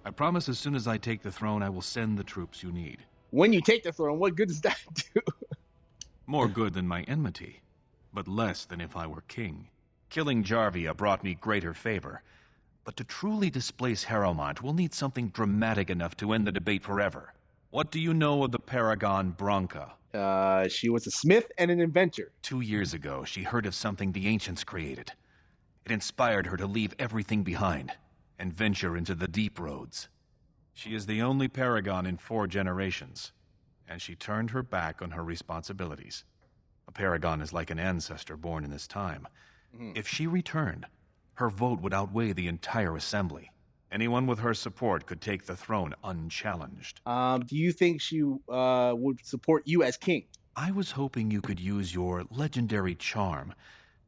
I promise as soon as I take the throne, I will send the troops you need. When you take the throne, what good does that do? More good than my enmity, but less than if I were king. Killing Jarvia brought me greater favor, but to truly displace Harrowmont, we'll need something dramatic enough to end the debate forever. What do you know of the paragon Branca? She was a smith and an inventor. 2 years ago, she heard of something the ancients created. It inspired her to leave everything behind and venture into the deep roads. She is the only paragon in 4 generations, and she turned her back on her responsibilities. A paragon is like an ancestor born in this time. If she returned, her vote would outweigh the entire assembly. Anyone with her support could take the throne unchallenged. Do you think she would support you as king? I was hoping you could use your legendary charm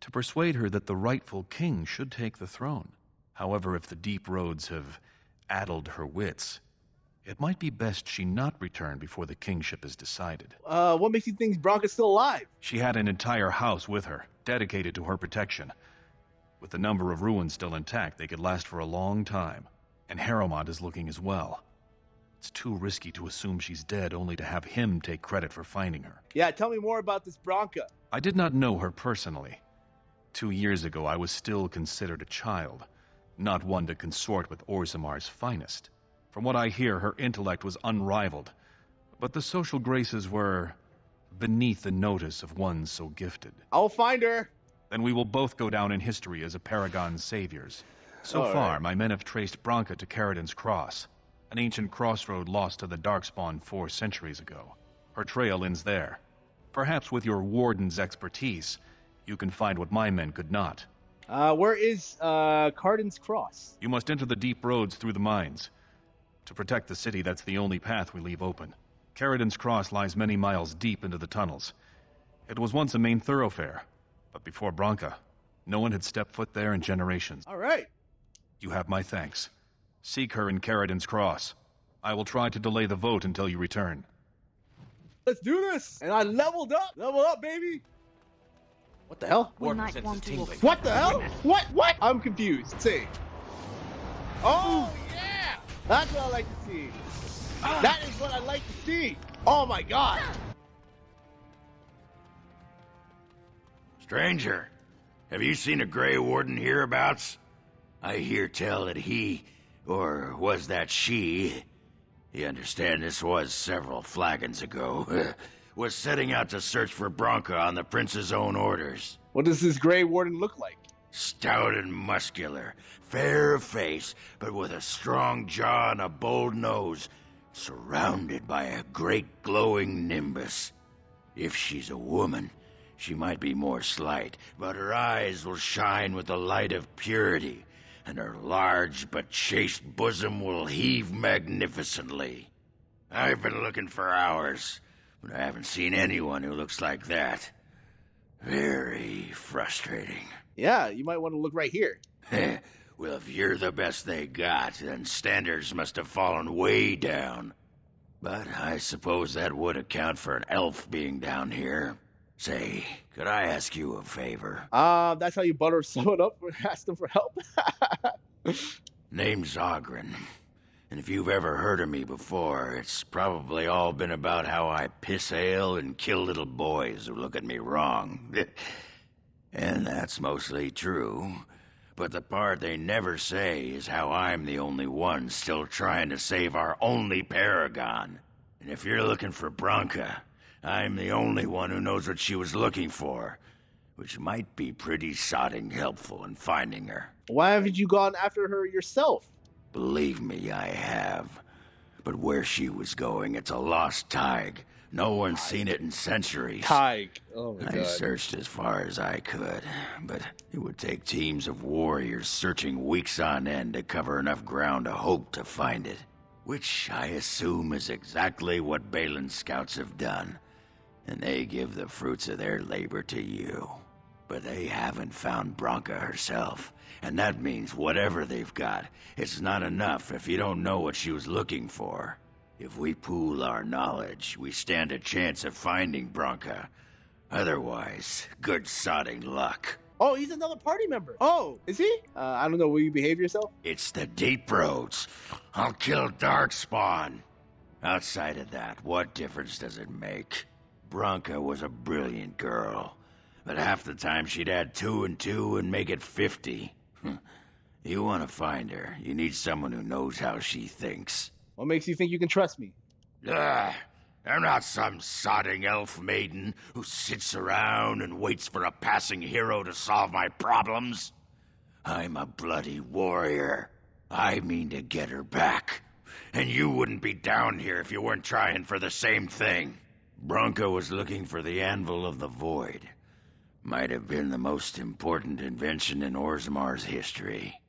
to persuade her that the rightful king should take the throne. However, if the deep roads have addled her wits, it might be best she not return before the kingship is decided. What makes you think Branca's still alive? She had an entire house with her, dedicated to her protection. With the number of ruins still intact, they could last for a long time. And Harrowmont is looking as well. It's too risky to assume she's dead only to have him take credit for finding her. Yeah, tell me more about this Branca. I did not know her personally. 2 years ago, I was still considered a child, not one to consort with Orzamar's finest. From what I hear, her intellect was unrivaled, but the social graces were beneath the notice of one so gifted. I'll find her. Then we will both go down in history as a paragon's saviors. So far, my men have traced Branca to Caridin's Cross, an ancient crossroad lost to the Darkspawn 4 centuries ago. Her trail ends there. Perhaps with your warden's expertise, you can find what my men could not. Where is Caridin's Cross? You must enter the deep roads through the mines. To protect the city, that's the only path we leave open. Caridin's Cross lies many miles deep into the tunnels. It was once a main thoroughfare, but before Branca, no one had stepped foot there in generations. All right. You have my thanks. Seek her in Caridin's Cross. I will try to delay the vote until you return. Let's do this! And I leveled up! Level up, baby! What the hell? We might want to... What the hell? What? I'm confused. See. Oh, yeah! That's what I like to see. That is what I like to see. Oh my god. Stranger, have you seen a Grey Warden hereabouts? I hear tell that he, or was that she, you understand this was several flagons ago, was setting out to search for Branca on the Prince's own orders. What does this Grey Warden look like? Stout and muscular, fair of face, but with a strong jaw and a bold nose, surrounded by a great glowing nimbus. If she's a woman, she might be more slight, but her eyes will shine with the light of purity, and her large but chaste bosom will heave magnificently. I've been looking for hours, but I haven't seen anyone who looks like that. Very frustrating. Yeah, you might want to look right here. Well, if you're the best they got, then standards must have fallen way down. But I suppose that would account for an elf being down here. Say, could I ask you a favor? That's how you butter someone up and ask them for help? Name's Ogren. And if you've ever heard of me before, it's probably all been about how I piss ale and kill little boys who look at me wrong. And that's mostly true. But the part they never say is how I'm the only one still trying to save our only paragon. And if you're looking for Branca, I'm the only one who knows what she was looking for, which might be pretty sodding helpful in finding her. Why haven't you gone after her yourself? Believe me, I have. But where she was going, it's a lost tig. No one's seen it in centuries. Tyke. Oh my I god. searched as far as I could, but it would take teams of warriors searching weeks on end to cover enough ground to hope to find it. Which I assume is exactly what Balin's scouts have done. And they give the fruits of their labor to you. But they haven't found Branka herself. And that means whatever they've got, it's not enough if you don't know what she was looking for. If we pool our knowledge, we stand a chance of finding Branka. Otherwise, good sodding luck. Oh, he's another party member. Oh, is he? I don't know. Will you behave yourself? It's the Deep Roads. I'll kill Darkspawn. Outside of that, what difference does it make? Branka was a brilliant girl, but half the time she'd add 2 and 2 and make it 50. You want to find her, you need someone who knows how she thinks. What makes you think you can trust me? I'm not some sodding elf maiden who sits around and waits for a passing hero to solve my problems. I'm a bloody warrior. I mean to get her back. And you wouldn't be down here if you weren't trying for the same thing. Branka was looking for the Anvil of the Void. Might have been the most important invention in Orzamar's history.